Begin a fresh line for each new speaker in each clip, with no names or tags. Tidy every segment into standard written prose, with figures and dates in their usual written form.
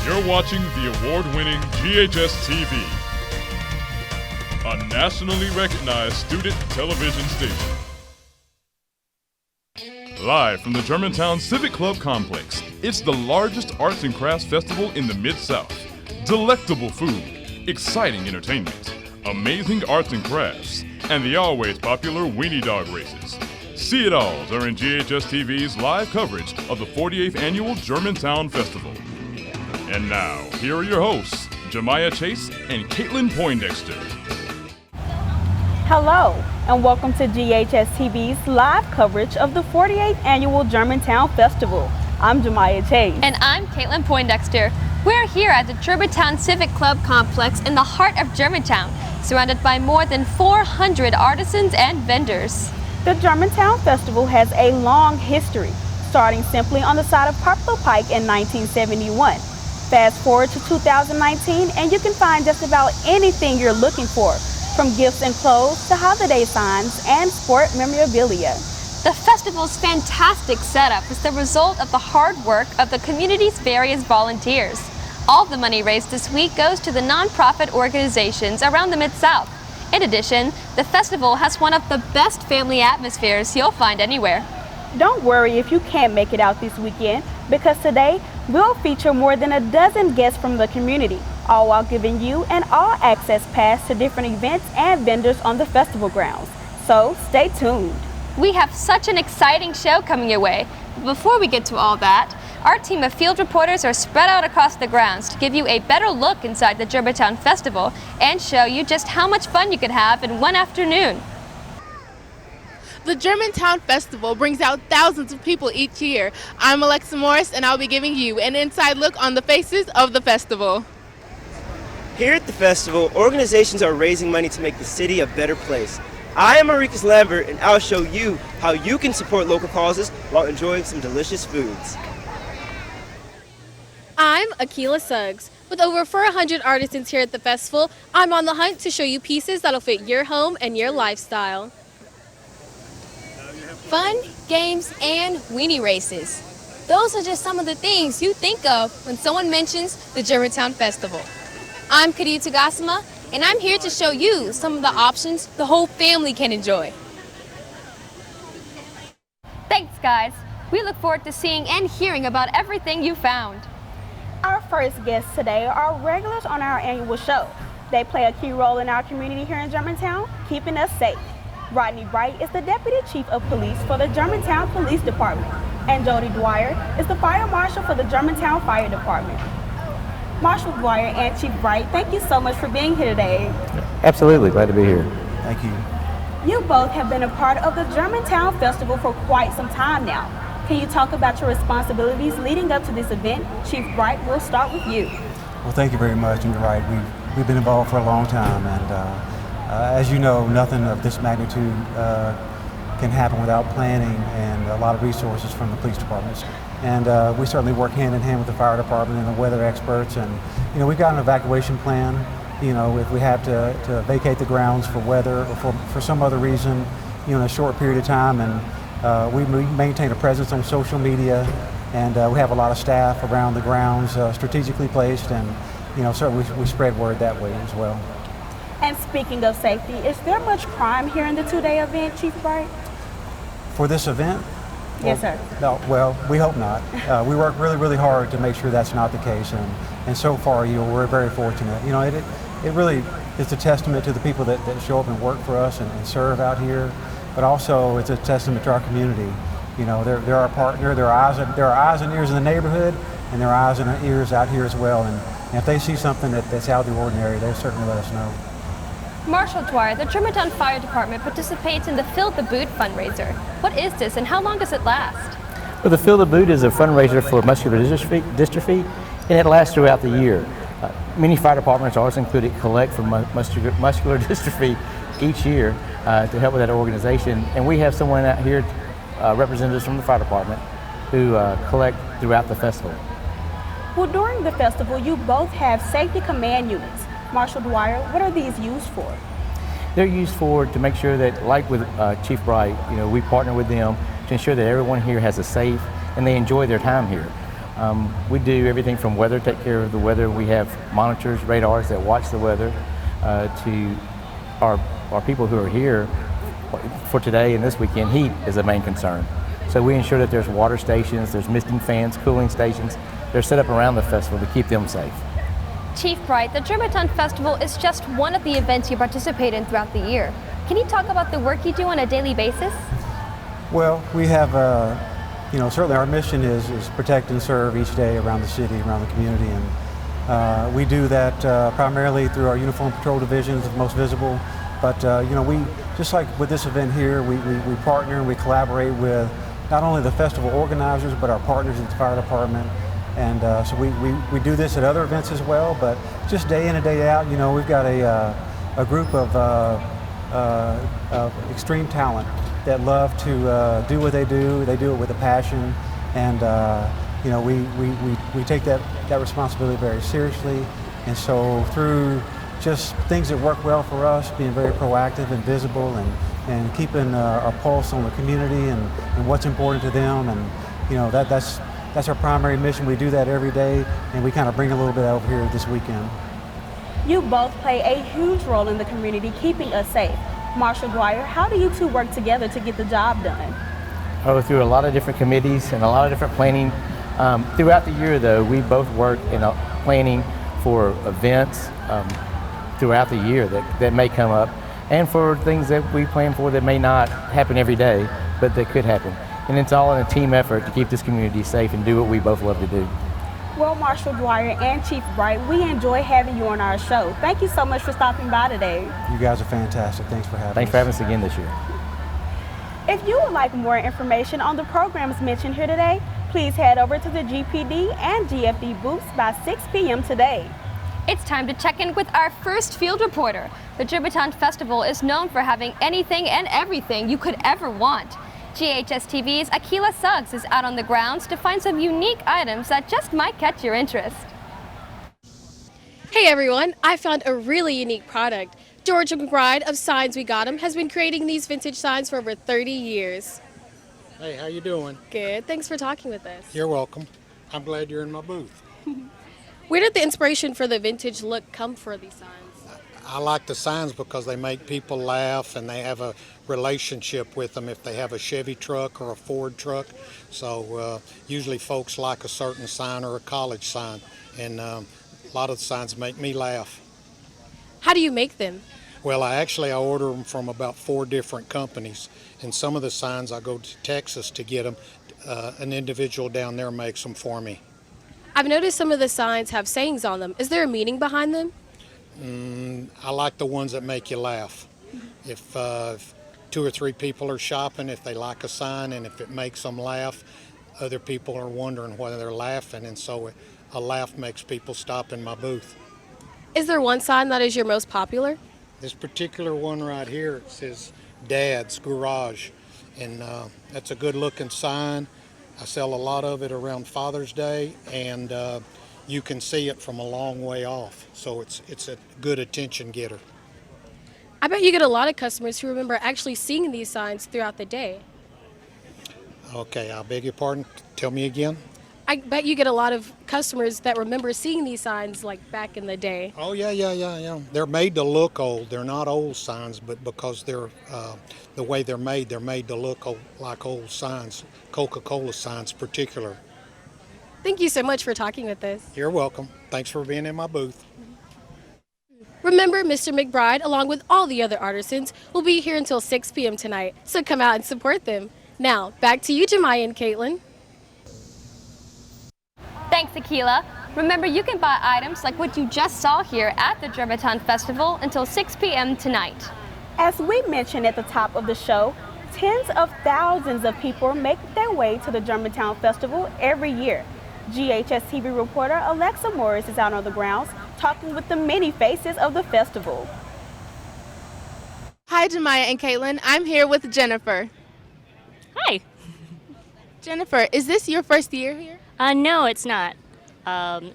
You're watching the award-winning GHS-TV, a nationally recognized student television station. Live from the Germantown Civic Club Complex, it's the largest arts and crafts festival in the Mid-South. Delectable food, exciting entertainment, amazing arts and crafts, and the always popular weenie dog races. See it all during GHS-TV's live coverage of the 48th Annual Germantown Festival. And now, here are your hosts, Jemiah Chase and Caitlin Poindexter.
Hello, and welcome to GHS-TV's live coverage of the 48th Annual Germantown Festival. I'm Jemiah Chase.
And I'm Caitlin Poindexter. We're here at the Germantown Civic Club Complex in the heart of Germantown, surrounded by more than 400 artisans and vendors.
The Germantown Festival has a long history, starting simply on the side of Poplar Pike in 1971. Fast forward to 2019 and you can find just about anything you're looking for, from gifts and clothes to holiday signs and sport memorabilia.
The festival's fantastic setup is the result of the hard work of the community's various volunteers. All the money raised this week goes to the nonprofit organizations around the Mid-South. In addition, the festival has one of the best family atmospheres you'll find anywhere.
Don't worry if you can't make it out this weekend, because today we'll feature more than a dozen guests from the community, all while giving you an all-access pass to different events and vendors on the festival grounds. So stay tuned.
We have such an exciting show coming your way. But before we get to all that, our team of field reporters are spread out across the grounds to give you a better look inside the Germantown Festival and show you just how much fun you can have in one afternoon.
The Germantown Festival brings out thousands of people each year. I'm Alexa Morris, and I'll be giving you an inside look on the faces of the festival.
Here at the festival, organizations are raising money to make the city a better place. I am Maricus Lambert, and I'll show you how you can support local causes while enjoying some delicious foods.
I'm Akila Suggs. With over 400 artisans here at the festival, I'm on the hunt to show you pieces that'll fit your home and your lifestyle.
Fun, games, and weenie races. Those are just some of the things you think of when someone mentions the Germantown Festival. I'm Kadita Gassama, and I'm here to show you some of the options the whole family can enjoy.
Thanks, guys. We look forward to seeing and hearing about everything you found.
Our first guests today are regulars on our annual show. They play a key role in our community here in Germantown, keeping us safe. Rodney Bright is the Deputy Chief of Police for the Germantown Police Department, and Jody Dwyer is the Fire Marshal for the Germantown Fire Department. Marshal Dwyer and Chief Bright, thank you so much for being here today.
Absolutely, glad to be here. Thank you.
You both have been a part of the Germantown Festival for quite some time now. Can you talk about your responsibilities leading up to this event? Chief Bright, we'll start with you.
Well, thank you very much, and you're right. We've been involved for a long time, and as you know, nothing of this magnitude can happen without planning and a lot of resources from the police departments. And we certainly work hand in hand with the fire department and the weather experts. And we've got an evacuation plan. If we have to vacate the grounds for weather or for some other reason, in a short period of time. And we maintain a presence on social media, and we have a lot of staff around the grounds strategically placed, and certainly we spread word that way as well.
And speaking of safety, is there much crime here in the two-day event, Chief Bright?
For this event?
Yes, sir.
No, well, we hope not. We work really, really hard to make sure that's not the case, and so far, we're very fortunate. It really is a testament to the people that show up and work for us and serve out here, but also it's a testament to our community. They're our partner. There are eyes and ears in the neighborhood, and there are eyes and ears out here as well. And if they see something that's out of the ordinary, they'll certainly let us know.
Marshal Dwyer, the Germantown Fire Department participates in the Fill the Boot fundraiser. What is this and how long does it last?
Well, the Fill the Boot is a fundraiser for muscular dystrophy, and it lasts throughout the year. Many fire departments, ours included, collect for muscular dystrophy each year to help with that organization. And we have someone out here, representatives from the fire department, who collect throughout the festival.
Well, during the festival, you both have safety command units. Marshal Dwyer, what are these used for?
They're used to make sure that, like with Chief Bright, we partner with them to ensure that everyone here has a safe and they enjoy their time here. We do everything from weather, take care of the weather. We have monitors, radars that watch the weather, to our people who are here for today and this weekend. Heat is a main concern. So we ensure that there's water stations, there's misting fans, cooling stations. They're set up around the festival to keep them safe.
Chief Bright, the Germantown Festival is just one of the events you participate in throughout the year. Can you talk about the work you do on a daily basis?
Well, we have, certainly our mission is protect and serve each day around the city, around the community, and we do that primarily through our uniform patrol divisions, most visible. But we, just like with this event here, we partner and we collaborate with not only the festival organizers, but our partners at the fire department. And so we do this at other events as well, but just day in and day out, we've got a group of extreme talent that love to do what they do. They do it with a passion, and we take that responsibility very seriously. And so through just things that work well for us, being very proactive and visible, and keeping our pulse on the community and what's important to them, and that's our primary mission. We do that every day, and we kind of bring a little bit over here this weekend.
You both play a huge role in the community, keeping us safe. Marshall Dwyer, how do you two work together to get the job done?
Through a lot of different committees and a lot of different planning. Throughout the year, though, we both work in planning for events throughout the year that may come up, and for things that we plan for that may not happen every day, but that could happen. And it's all in a team effort to keep this community safe and do what we both love to do.
Well, Marshall Dwyer and Chief Bright, we enjoy having you on our show. Thank you so much for stopping by today.
You guys are fantastic. Thanks for having us.
Thanks for having us again this year.
If you would like more information on the programs mentioned here today, please head over to the GPD and GFD booths by 6 p.m. today.
It's time to check in with our first field reporter. The Germantown Festival is known for having anything and everything you could ever want. GHS-TV's Akila Suggs is out on the grounds to find some unique items that just might catch your interest.
Hey everyone, I found a really unique product. George McBride of Signs We Got 'Em has been creating these vintage signs for over 30 years.
Hey, how you doing?
Good, thanks for talking with us.
You're welcome. I'm glad you're in my booth.
Where did the inspiration for the vintage look come for these signs?
I like the signs because they make people laugh and they have a relationship with them if they have a Chevy truck or a Ford truck. So usually folks like a certain sign or a college sign, and a lot of the signs make me laugh.
How do you make them?
Well, I order them from about 4 different companies, and some of the signs I go to Texas to get them. An individual down there makes them for me.
I've noticed some of the signs have sayings on them. Is there a meaning behind them?
I like the ones that make you laugh. If 2 or 3 people are shopping, if they like a sign and if it makes them laugh, other people are wondering why they're laughing, and so a laugh makes people stop in my booth.
Is there one sign that is your most popular?
This particular one right here, it says Dad's Garage, and that's a good looking sign. I sell a lot of it around Father's Day, and you can see it from a long way off, so it's a good attention getter.
I bet you get a lot of customers who remember actually seeing these signs throughout the day.
Okay, I beg your pardon, tell me again?
I bet you get a lot of customers that remember seeing these signs like back in the day.
Oh yeah. They're made to look old. They're not old signs, but because they're the way they're made to look old, like old signs, Coca-Cola signs particular.
Thank you so much for talking with us.
You're welcome. Thanks for being in my booth.
Remember, Mr. McBride, along with all the other artisans, will be here until 6 p.m. tonight, so come out and support them. Now, back to you, Jemiah and Caitlin.
Thanks, Akila. Remember, you can buy items like what you just saw here at the Germantown Festival until 6 p.m. tonight.
As we mentioned at the top of the show, tens of thousands of people make their way to the Germantown Festival every year. GHS-TV reporter Alexa Morris is out on the grounds talking with the many faces of the festival.
Hi, Jemiah and Caitlin. I'm here with Jennifer.
Hi.
Jennifer, is this your first year here?
No, it's not.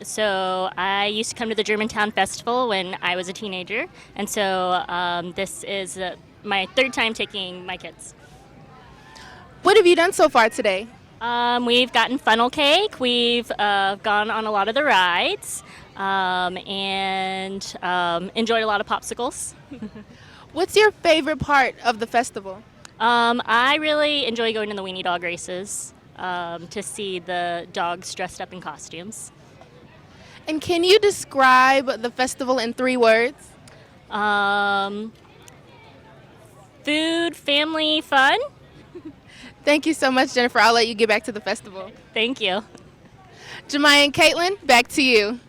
So I used to come to the Germantown Festival when I was a teenager, and so this is my 3rd time taking my kids.
What have you done so far today?
We've gotten funnel cake. We've gone on a lot of the rides and enjoyed a lot of popsicles.
What's your favorite part of the festival?
I really enjoy going to the weenie dog races to see the dogs dressed up in costumes.
And can you describe the festival in 3 words?
Food, family, fun.
Thank you so much, Jennifer. I'll let you get back to the festival.
Thank you.
Jemiah and Caitlin, back to you.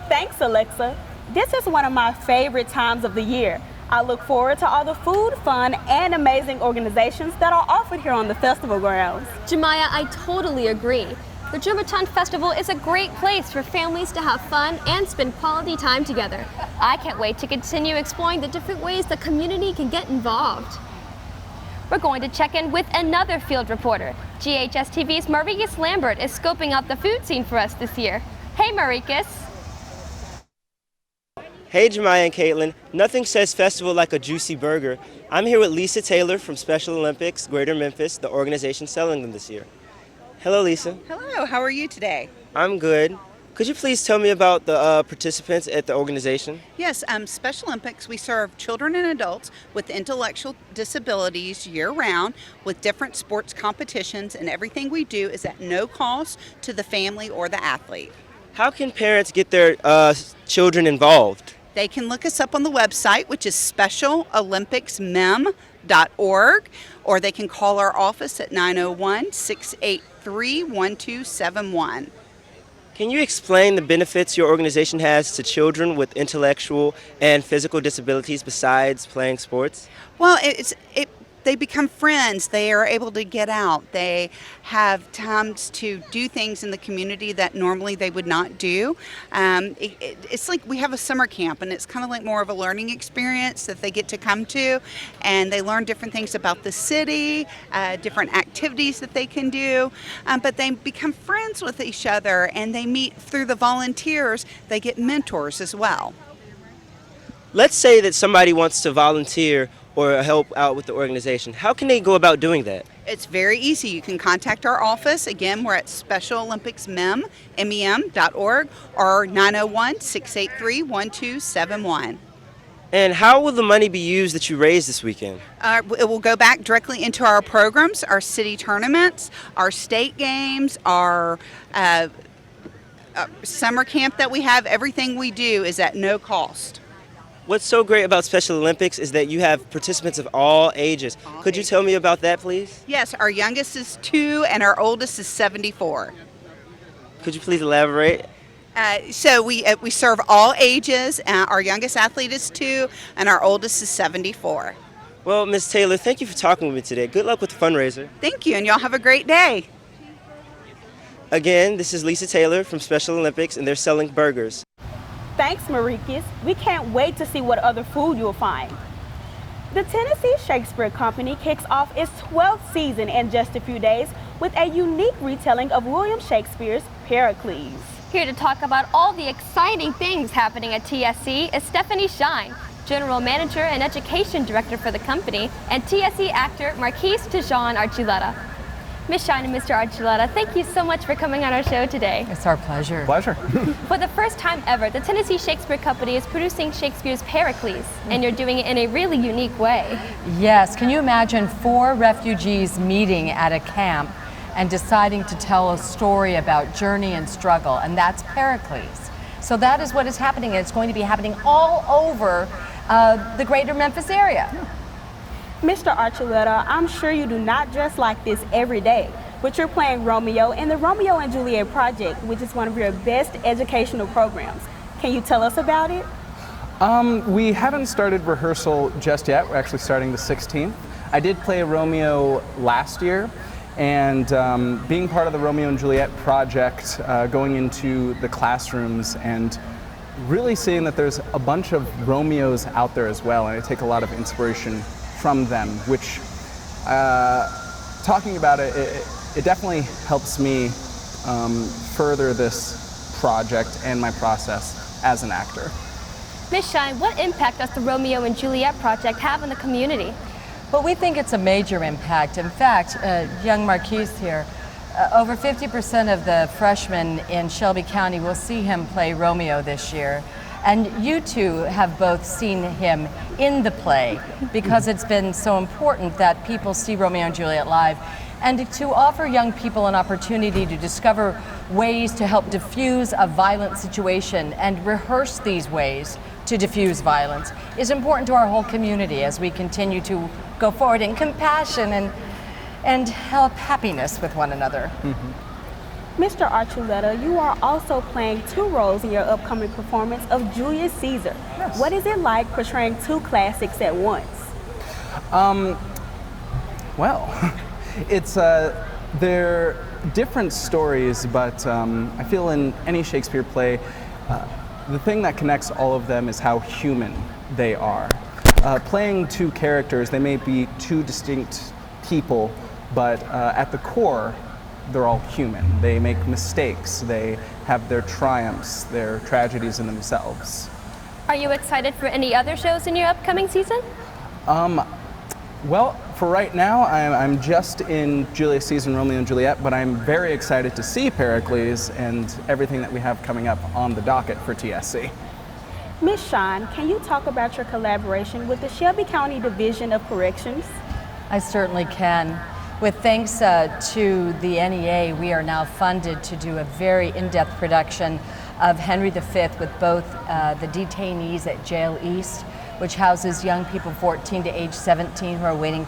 Thanks, Alexa. This is one of my favorite times of the year. I look forward to all the food, fun, and amazing organizations that are offered here on the festival grounds.
Jemiah, I totally agree. The Germantown Festival is a great place for families to have fun and spend quality time together. I can't wait to continue exploring the different ways the community can get involved. We're going to check in with another field reporter. GHS-TV's Maricus Lambert is scoping out the food scene for us this year. Hey, Maricus.
Hey, Jemiah and Caitlin. Nothing says festival like a juicy burger. I'm here with Lisa Taylor from Special Olympics Greater Memphis, the organization selling them this year. Hello, Lisa.
Hello, how are you today?
I'm good. Could you please tell me about the participants at the organization?
Yes, Special Olympics, we serve children and adults with intellectual disabilities year-round with different sports competitions, and everything we do is at no cost to the family or the athlete.
How can parents get their children involved?
They can look us up on the website, which is specialolympicsmem.org, or they can call our office at 901-683-1271.
Can you explain the benefits your organization has to children with intellectual and physical disabilities besides playing sports?
Well, they become friends. They are able to get out. They have times to do things in the community that normally they would not do. It's like we have a summer camp, and it's kind of like more of a learning experience that they get to come to, and they learn different things about the city, different activities that they can do, but they become friends with each other, and they meet through the volunteers. They get mentors as well.
Let's say that somebody wants to volunteer or help out with the organization. How can they go about doing that?
It's very easy. You can contact our office. Again, we're at specialolympicsmem.org or 901-683-1271.
And how will the money be used that you raised this weekend?
It will go back directly into our programs, our city tournaments, our state games, our summer camp that we have. Everything we do is at no cost.
What's so great about Special Olympics is that you have participants of all ages. Could you tell me about that, please?
Yes, our youngest is 2 and our oldest is 74.
Could you please elaborate?
So we serve all ages. Our youngest athlete is 2 and our oldest is 74.
Well, Ms. Taylor, thank you for talking with me today. Good luck with the fundraiser.
Thank you, and y'all have a great day.
Again, this is Lisa Taylor from Special Olympics, and they're selling burgers.
Thanks, Maricus. We can't wait to see what other food you'll find. The Tennessee Shakespeare Company kicks off its 12th season in just a few days with a unique retelling of William Shakespeare's Pericles.
Here to talk about all the exciting things happening at TSC is Stephanie Shine, General Manager and Education Director for the company, and TSC actor Marquise Tejan Archuleta. Ms. Shine and Mr. Archuleta, thank you so much for coming on our show today.
It's our pleasure.
Pleasure.
For the first time ever, the Tennessee Shakespeare Company is producing Shakespeare's Pericles, and you're doing it in a really unique way.
Yes, can you imagine 4 refugees meeting at a camp and deciding to tell a story about journey and struggle, and that's Pericles. So that is what is happening, and it's going to be happening all over the greater Memphis area.
Mr. Archuleta, I'm sure you do not dress like this every day, but you're playing Romeo in the Romeo and Juliet Project, which is one of your best educational programs. Can you tell us about it?
We haven't started rehearsal just yet. We're actually starting the 16th. I did play Romeo last year, and being part of the Romeo and Juliet Project, going into the classrooms and really seeing that there's a bunch of Romeos out there as well, and I take a lot of inspiration from them, which talking about it definitely helps me further this project and my process as an actor.
Ms. Shine, what impact does the Romeo and Juliet Project have on the community?
But we think it's a major impact. In fact, young Marquise here, over 50% of the freshmen in Shelby County will see him play Romeo this year. And you two have both seen him in the play because it's been so important that people see Romeo and Juliet live. And to offer young people an opportunity to discover ways to help diffuse a violent situation and rehearse these ways to diffuse violence is important to our whole community as we continue to go forward in compassion and help happiness with one another.
Mr. Archuleta, you are also playing 2 roles in your upcoming performance of Julius Caesar.
Yes.
What is it like portraying 2 classics at once?
Well, it's they're different stories, but I feel in any Shakespeare play, the thing that connects all of them is how human they are. Playing 2 characters, they may be 2 distinct people, but at the core, they're all human. They make mistakes, they have their triumphs, their tragedies in themselves.
Are you excited for any other shows in your upcoming season?
Well, for right now, I'm just in Julius Caesar and Romeo and Juliet, but I'm very excited to see Pericles and everything that we have coming up on the docket for TSC.
Ms. Shawn, can you talk about your collaboration with the Shelby County Division of Corrections?
I certainly can. With thanks to the NEA, we are now funded to do a very in-depth production of Henry V with both the detainees at Jail East, which houses young people 14 to age 17 who are awaiting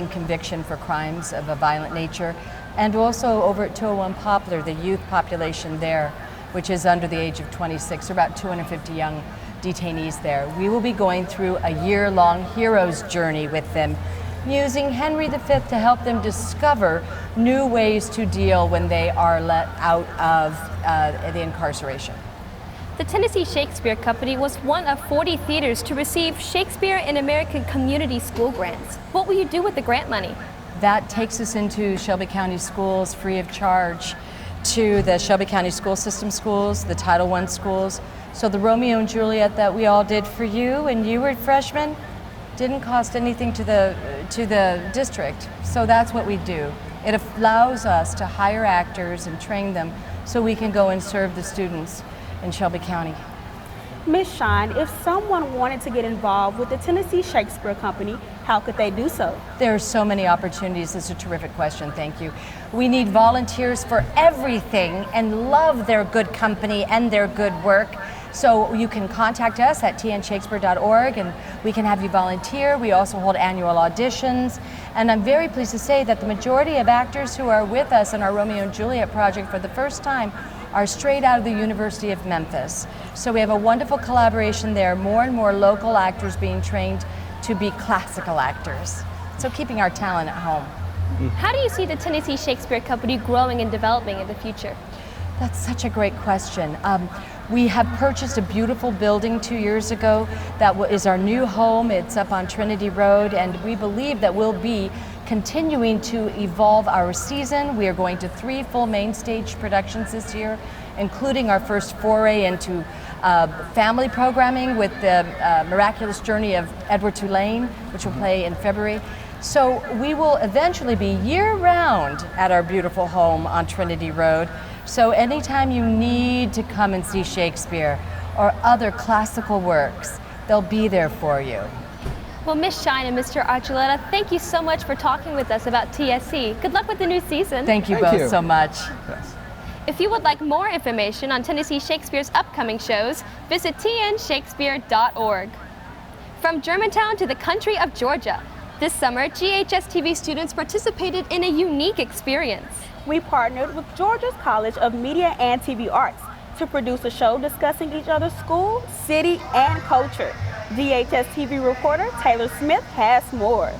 conviction for crimes of a violent nature, and also over at 201 Poplar, the youth population there, which is under the age of 26, or about 250 young detainees there. We will be going through a year-long hero's journey with them, using Henry V to help them discover new ways to deal when they are let out of the incarceration.
The Tennessee Shakespeare Company was one of 40 theaters to receive Shakespeare in American Community School grants. What will you do with the grant money?
That takes us into Shelby County schools free of charge, to the Shelby County school system schools, the Title I schools. So the Romeo and Juliet that we all did for you and you were freshmen didn't cost anything to the district. So that's what we do. It allows us to hire actors and train them so we can go and serve the students in Shelby County.
Ms. Shawn, if someone wanted to get involved with the Tennessee Shakespeare Company, how could they do so?
There are so many opportunities. It's a terrific question, thank you. We need volunteers for everything and love their good company and their good work. So you can contact us at tnshakespeare.org and we can have you volunteer. We also hold annual auditions. And I'm very pleased to say that the majority of actors who are with us in our Romeo and Juliet project for the first time are straight out of the University of Memphis. So we have a wonderful collaboration there, more and more local actors being trained to be classical actors. So keeping our talent at home.
How do you see the Tennessee Shakespeare Company growing and developing in the future?
That's such a great question. We have purchased a beautiful building 2 years ago that is our new home. It's up on Trinity Road, and we believe that we'll be continuing to evolve our season. We are going to 3 full main stage productions this year, including our first foray into family programming with the Miraculous Journey of Edward Tulane, which will play in February. So we will eventually be year-round at our beautiful home on Trinity Road. So anytime you need to come and see Shakespeare or other classical works, they'll be there for you.
Well, Ms. Shawn and Mr. Archuleta, thank you so much for talking with us about TSC. Good luck with the new season.
Thank you both so much.
Yes.
If you would like more information on Tennessee Shakespeare's upcoming shows, visit tnshakespeare.org. From Germantown to the country of Georgia, this summer, GHS-TV students participated in a unique experience.
We partnered with Georgia's College of Media and TV Arts to produce a show discussing each other's school, city, and culture. GHS-TV reporter Taylor Smith has more.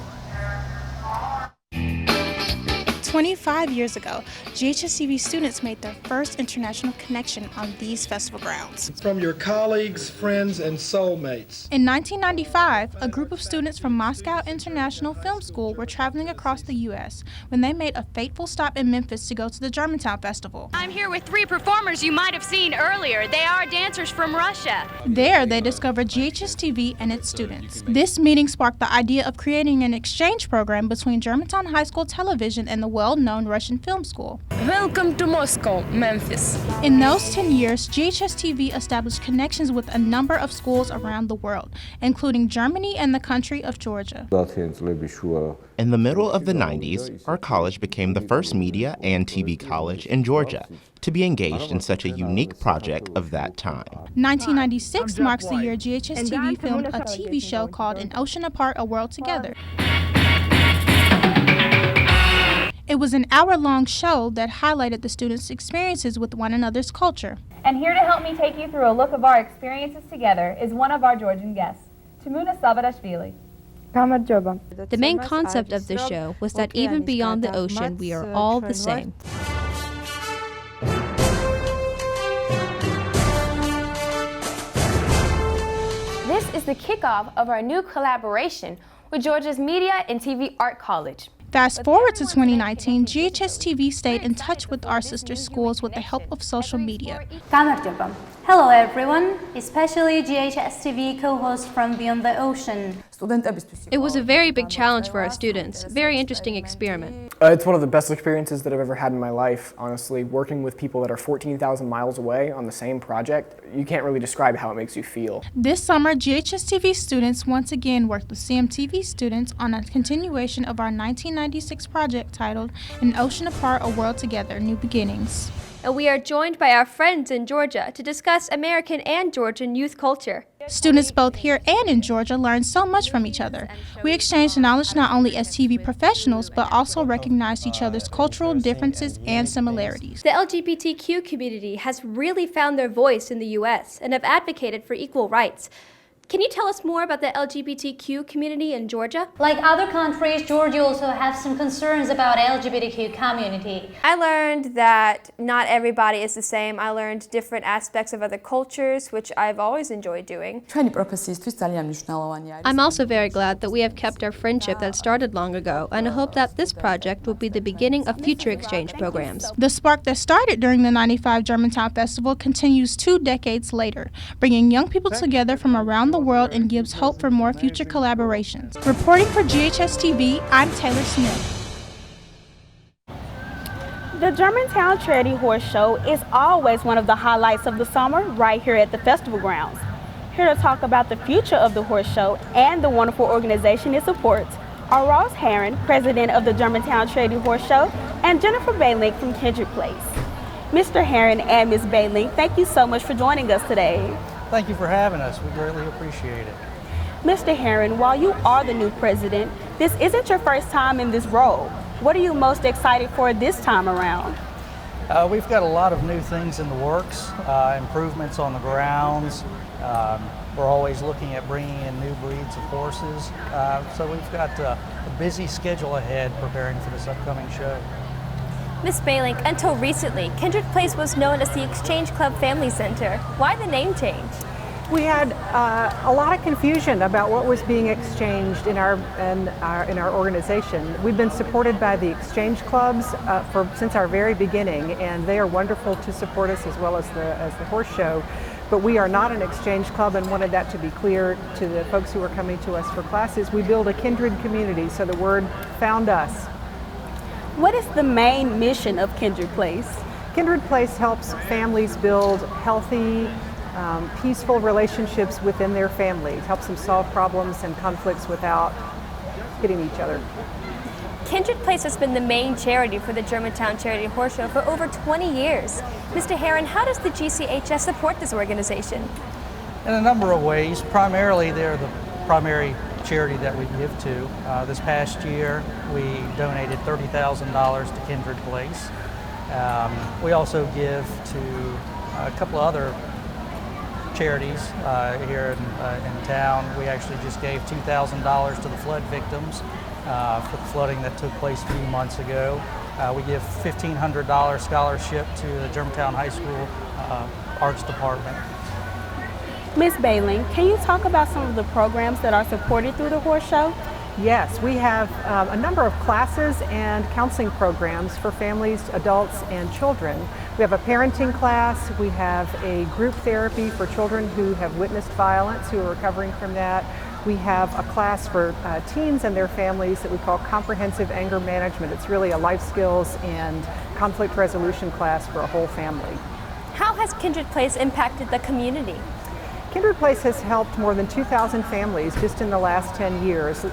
25 years ago, GHS-TV students made their first international connection on these festival grounds.
From your colleagues, friends, and soulmates.
In 1995, a group of students from Moscow International Film School were traveling across the U.S. when they made a fateful stop in Memphis to go to the Germantown Festival.
I'm here with 3 performers you might have seen earlier. They are dancers from Russia.
There, they discovered GHS-TV and its students. This meeting sparked the idea of creating an exchange program between Germantown High School Television and the well-known Russian Film School.
Welcome to Moscow, Memphis.
In those 10 years, GHS-TV established connections with a number of schools around the world, including Germany and the country of Georgia.
In the middle of the 90s, our college became the first media and TV college in Georgia to be engaged in such a unique project of that time.
1996 marks the year GHS-TV filmed a TV show called An Ocean Apart, A World Together. It was an hour-long show that highlighted the students' experiences with one another's culture.
And here to help me take you through a look of our experiences together is one of our Georgian guests, Timuna Savadashvili.
The main concept of this show was that even beyond the ocean, we are all the same.
This is the kickoff of our new collaboration with Georgia's Media and TV Art College.
Fast forward to 2019, GHS-TV stayed in touch with our sister schools with the help of social media.
Hello everyone, especially GHS-TV co-host from Beyond the Ocean.
It was a very big challenge for our students, very interesting experiment.
It's one of the best experiences that I've ever had in my life, honestly. Working with people that are 14,000 miles away on the same project, you can't really describe how it makes you feel.
This summer, GHS-TV students once again worked with CMTV students on a continuation of our 1996 project titled An Ocean Apart, A World Together, New Beginnings.
And we are joined by our friends in Georgia to discuss American and Georgian youth culture.
Students both here and in Georgia learned so much from each other. We exchanged knowledge not only as TV professionals, but also recognized each other's cultural differences and similarities.
The LGBTQ community has really found their voice in the U.S. and have advocated for equal rights. Can you tell us more about the LGBTQ community in Georgia?
Like other countries, Georgia also has some concerns about LGBTQ community.
I learned that not everybody is the same. I learned different aspects of other cultures, which I've always enjoyed doing. I'm also very glad that we have kept our friendship that started long ago, and I hope that this project will be the beginning of future exchange programs.
The spark that started during the '95 Germantown Festival continues 2 decades later, bringing young people together from around the world and gives hope for more future collaborations. Reporting for GHS-TV, I'm Taylor Smith.
The Germantown Charity Horse Show is always one of the highlights of the summer right here at the festival grounds. Here to talk about the future of the horse show and the wonderful organization it supports are Ross Herron, president of the Germantown Charity Horse Show, and Jennifer Baylink from Kindred Place. Mr. Herron and Ms. Baylink, thank you so much for joining us today.
Thank you for having us. We greatly appreciate it.
Mr. Herron, while you are the new president, this isn't your first time in this role. What are you most excited for this time around?
We've got a lot of new things in the works, improvements on the grounds. We're always looking at bringing in new breeds of horses. So we've got a busy schedule ahead preparing for this upcoming show.
Ms. Baylink, until recently, Kindred Place was known as the Exchange Club Family Center. Why the name change?
We had a lot of confusion about what was being exchanged in our organization. We've been supported by the exchange clubs since our very beginning, and they are wonderful to support us as well as the horse show. But we are not an exchange club, and wanted that to be clear to the folks who are coming to us for classes. We build a kindred community, so the word found us.
What is the main mission of Kindred Place?
Kindred Place helps families build healthy, peaceful relationships within their families, helps them solve problems and conflicts without hitting each other.
Kindred Place has been the main charity for the Germantown Charity Horse Show for over 20 years. Mr. Herron, how does the GCHS support this organization?
In a number of ways. Primarily, they're the primary charity that we give to. This past year, we donated $30,000 to Kindred Place. We also give to a couple of other charities here in town. We actually just gave $2,000 to the flood victims for the flooding that took place a few months ago. We give $1,500 scholarship to the Germantown High School Arts Department.
Ms. Bailey, can you talk about some of the programs that are supported through the horse show?
Yes, we have a number of classes and counseling programs for families, adults, and children. We have a parenting class, we have a group therapy for children who have witnessed violence, who are recovering from that. We have a class for teens and their families that we call Comprehensive Anger Management. It's really a life skills and conflict resolution class for a whole family.
How has Kindred Place impacted the community?
Kindred Place has helped more than 2,000 families just in the last 10 years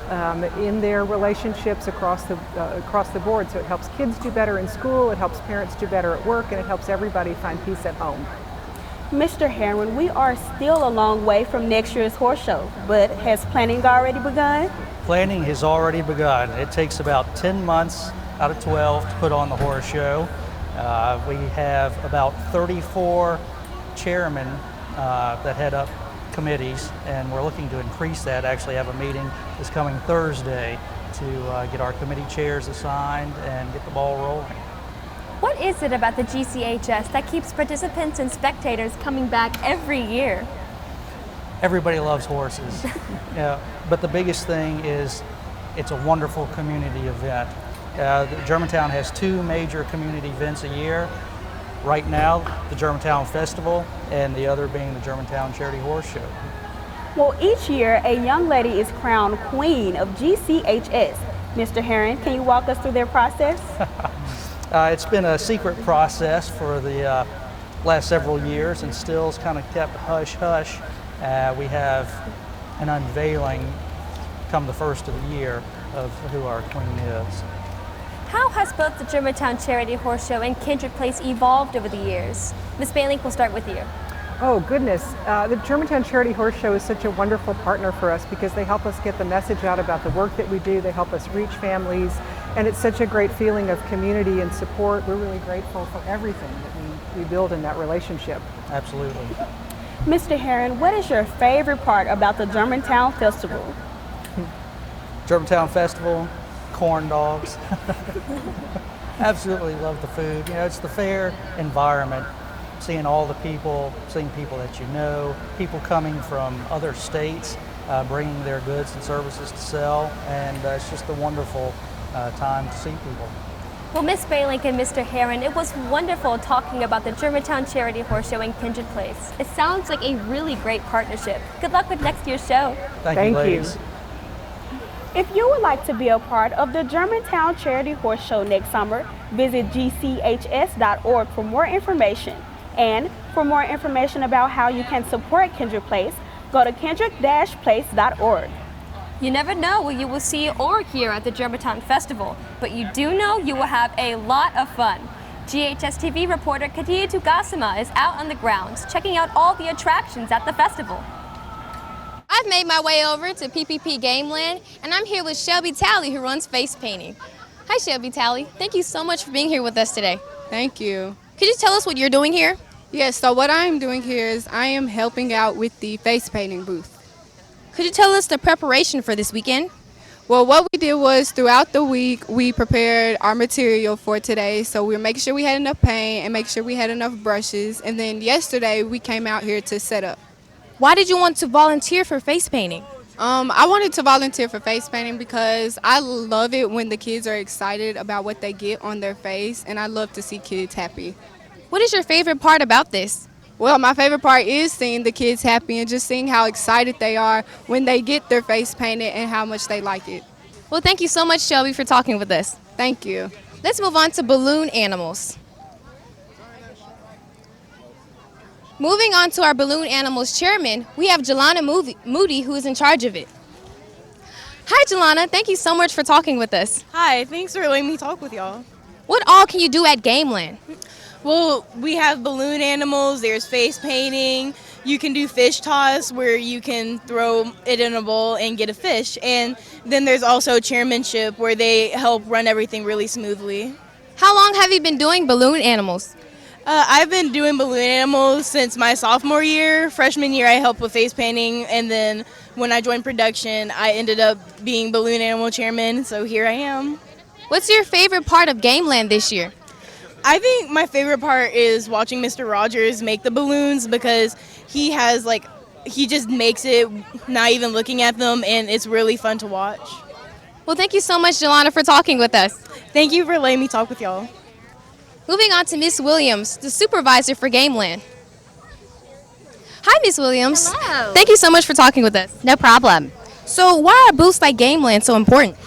in their relationships across the board. So it helps kids do better in school, it helps parents do better at work, and it helps everybody find peace at home.
Mr. Heron, we are still a long way from next year's horse show, but has planning already begun?
Planning has already begun. It takes about 10 months out of 12 to put on the horse show. We have about 34 chairmen that head up committees, and we're looking to increase that. Actually have a meeting this coming Thursday to get our committee chairs assigned and get the ball rolling.
What is it about the GCHS that keeps participants and spectators coming back every year?
Everybody loves horses, yeah, but the biggest thing is it's a wonderful community event. Germantown has 2 major community events a year. Right now, the Germantown Festival, and the other being the Germantown Charity Horse Show.
Well, each year, a young lady is crowned Queen of GCHS. Mr. Heron, can you walk us through their process?
It's been a secret process for the last several years, and still is kind of kept hush-hush. We have an unveiling come the first of the year of who our queen is.
How has both the Germantown Charity Horse Show and Kindred Place evolved over the years? Ms. Bailey, we'll start with you.
Oh goodness, the Germantown Charity Horse Show is such a wonderful partner for us because they help us get the message out about the work that we do. They help us reach families, and it's such a great feeling of community and support. We're really grateful for everything that we build in that relationship.
Absolutely.
Mr. Heron, what is your favorite part about the Germantown Festival?
Germantown Festival, corn dogs. Absolutely love the food. You know, it's the fair environment, seeing all the people, seeing people that you know, people coming from other states, bringing their goods and services to sell, and it's just a wonderful time to see people.
Well, Ms. Bailey and Mr. Heron, it was wonderful talking about the Germantown Charity Horse Show and Kindred Place. It sounds like a really great partnership. Good luck with next year's show.
Thank you, ladies.
If you would like to be a part of the Germantown Charity Horse Show next summer, visit gchs.org for more information. And for more information about how you can support Kindred Place, go to kindred-place.org.
You never know what you will see or hear at the Germantown Festival, but you do know you will have a lot of fun. GHS-TV reporter Kindred Place is out on the grounds, checking out all the attractions at the festival.
I've made my way over to PPP Gameland, and I'm here with Shelby Talley, who runs face painting. Hi, Shelby Talley. Thank you so much for being here with us today.
Thank you.
Could you tell us what you're doing here?
Yes, so what I'm doing here is I am helping out with the face painting booth.
Could you tell us the preparation for this weekend?
Well, what we did was throughout the week, we prepared our material for today. So we were making sure we had enough paint and make sure we had enough brushes. And then yesterday, we came out here to set up.
Why did you want to volunteer for face painting?
I wanted to volunteer for face painting because I love it when the kids are excited about what they get on their face, and I love to see kids happy.
What is your favorite part about this?
Well, my favorite part is seeing the kids happy and just seeing how excited they are when they get their face painted and how much they like it.
Well, thank you so much, Shelby, for talking with us.
Thank you.
Let's move on to balloon animals. Moving on to our balloon animals chairman, we have Jelana Moody, who is in charge of it. Hi, Jelana. Thank you so much for talking with us.
Hi, thanks for letting me talk with y'all.
What all can you do at Gameland?
Well, we have balloon animals, there's face painting, you can do fish toss where you can throw it in a bowl and get a fish, and then there's also chairmanship where they help run everything really smoothly.
How long have you been doing balloon animals?
I've been doing balloon animals since my sophomore year. Freshman year I helped with face painting, and then when I joined production I ended up being balloon animal chairman, so here I am.
What's your favorite part of Gameland this year?
I think my favorite part is watching Mr. Rogers make the balloons because he just makes it not even looking at them, and it's really fun to watch.
Well, thank you so much, Jelana, for talking with us.
Thank you for letting me talk with y'all.
Moving on to Ms. Williams, the supervisor for Gameland. Hi, Ms. Williams.
Hello.
Thank you so much for talking with us.
No problem.
So why are booths like Gameland so important?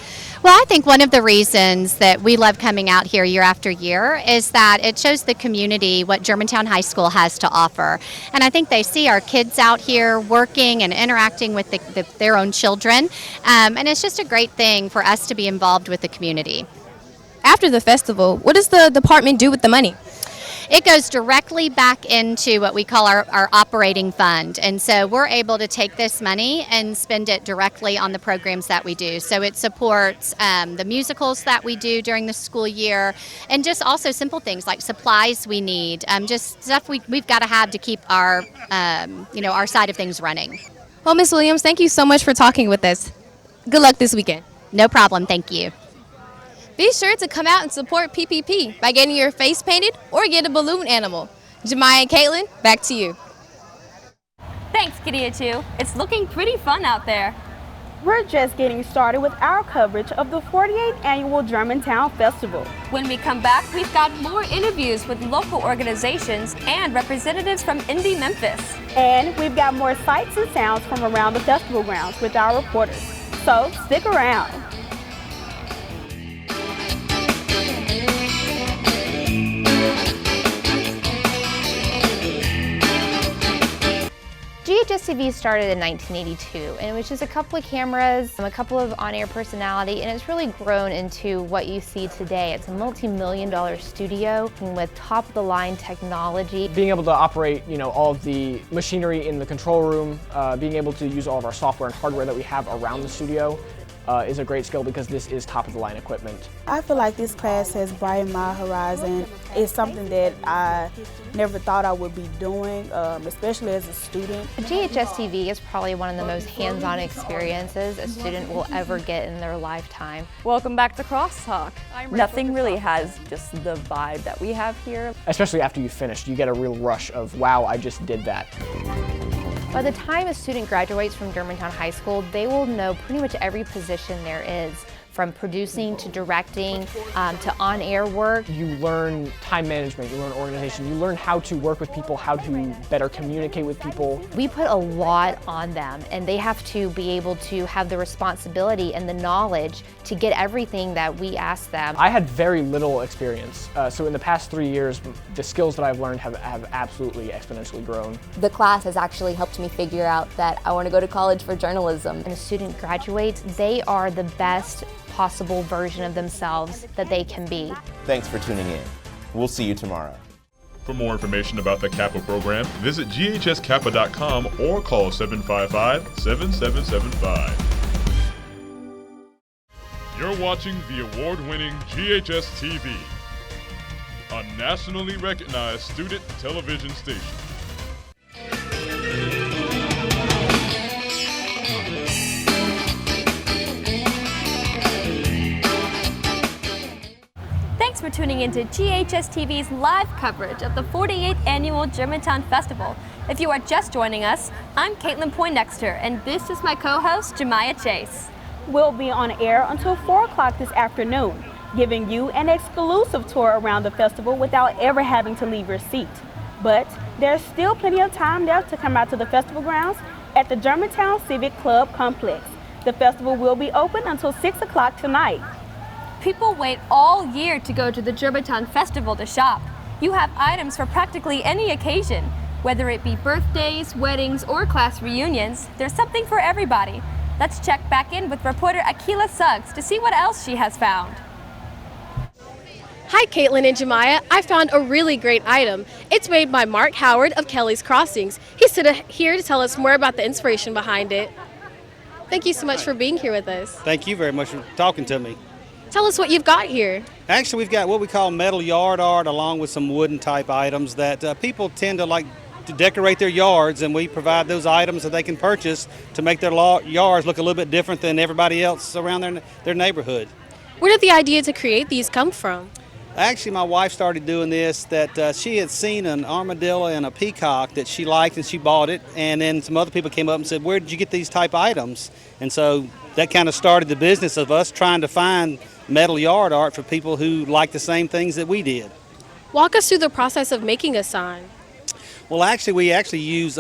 Well, I think one of the reasons that we love coming out here year after year is that it shows the community what Germantown High School has to offer. And I think they see our kids out here working and interacting with their own children. And it's just a great thing for us to be involved with the community.
After the festival, what does the department do with the money?
It goes directly back into what we call our operating fund. And so we're able to take this money and spend it directly on the programs that we do. So it supports the musicals that we do during the school year, and just also simple things like supplies we need, just stuff we've got to have to keep our, our side of things running.
Well, Ms. Williams, thank you so much for talking with us. Good luck this weekend.
No problem, thank you.
Be sure to come out and support PPP by getting your face painted or get a balloon animal. Jemiah and Caitlin, back to you.
Thanks, Kadia 2. It's looking pretty fun out there.
We're just getting started with our coverage of the 48th Annual Germantown Festival.
When we come back, we've got more interviews with local organizations and representatives from Indie Memphis.
And we've got more sights and sounds from around the festival grounds with our reporters. So stick around.
GHS-TV started in 1982, and it was just a couple of cameras, a couple of on-air personality, and it's really grown into what you see today. It's a multi-million-dollar studio with top-of-the-line technology.
Being able to operate, all of the machinery in the control room, being able to use all of our software and hardware that we have around the studio is a great skill because this is top-of-the-line equipment.
I feel like this class has brightened my horizon. It's something that I never thought I would be doing, especially as a student.
GHS-TV is probably one of the most hands-on experiences a student will ever get in their lifetime.
Welcome back to Crosstalk. Nothing really has just the vibe that we have here.
Especially after you finish, you get a real rush of, wow, I just did that.
By the time a student graduates from Germantown High School, they will know pretty much every position there is, from producing to directing to on-air work.
You learn time management, you learn organization, you learn how to work with people, how to better communicate with people.
We put a lot on them, and they have to be able to have the responsibility and the knowledge to get everything that we ask them.
I had very little experience, so in the past 3 years, the skills that I've learned have absolutely exponentially grown.
The class has actually helped me figure out that I want to go to college for journalism.
When a student graduates, they are the best possible version of themselves that they can be.
Thanks for tuning in. We'll see you tomorrow.
For more information about the Kappa program, visit ghskappa.com or call 755-7775. You're watching the award-winning GHS-TV, a nationally recognized student television station.
Thanks for tuning into GHS-TV's live coverage of the 48th Annual Germantown Festival. If you are just joining us, I'm Caitlin Poindexter, and this is my co-host, Jemiah Chase.
We'll be on air until 4 o'clock this afternoon, giving you an exclusive tour around the festival without ever having to leave your seat. But there's still plenty of time left to come out to the festival grounds at the Germantown Civic Club Complex. The festival will be open until 6 o'clock tonight.
People wait all year to go to the Germantown Festival to shop. You have items for practically any occasion. Whether it be birthdays, weddings, or class reunions, there's something for everybody. Let's check back in with reporter Akila Suggs to see what else she has found.
Hi Caitlin and Jemiah, I found a really great item. It's made by Mark Howard of Kelly's Crossings. He's here to tell us more about the inspiration behind it. Thank you so much for being here with us.
Thank you very much for talking to me.
Tell us what you've got here.
Actually, we've got what we call metal yard art along with some wooden type items that people tend to like to decorate their yards, and we provide those items that they can purchase to make their yards look a little bit different than everybody else around their neighborhood.
Where did the idea to create these come from?
Actually, my wife started doing this, that she had seen an armadillo and a peacock that she liked and she bought it, and then some other people came up and said, where did you get these type items? And so that kind of started the business of us trying to find metal yard art for people who like the same things that we did.
Walk us through the process of making a sign.
Well, actually, we use,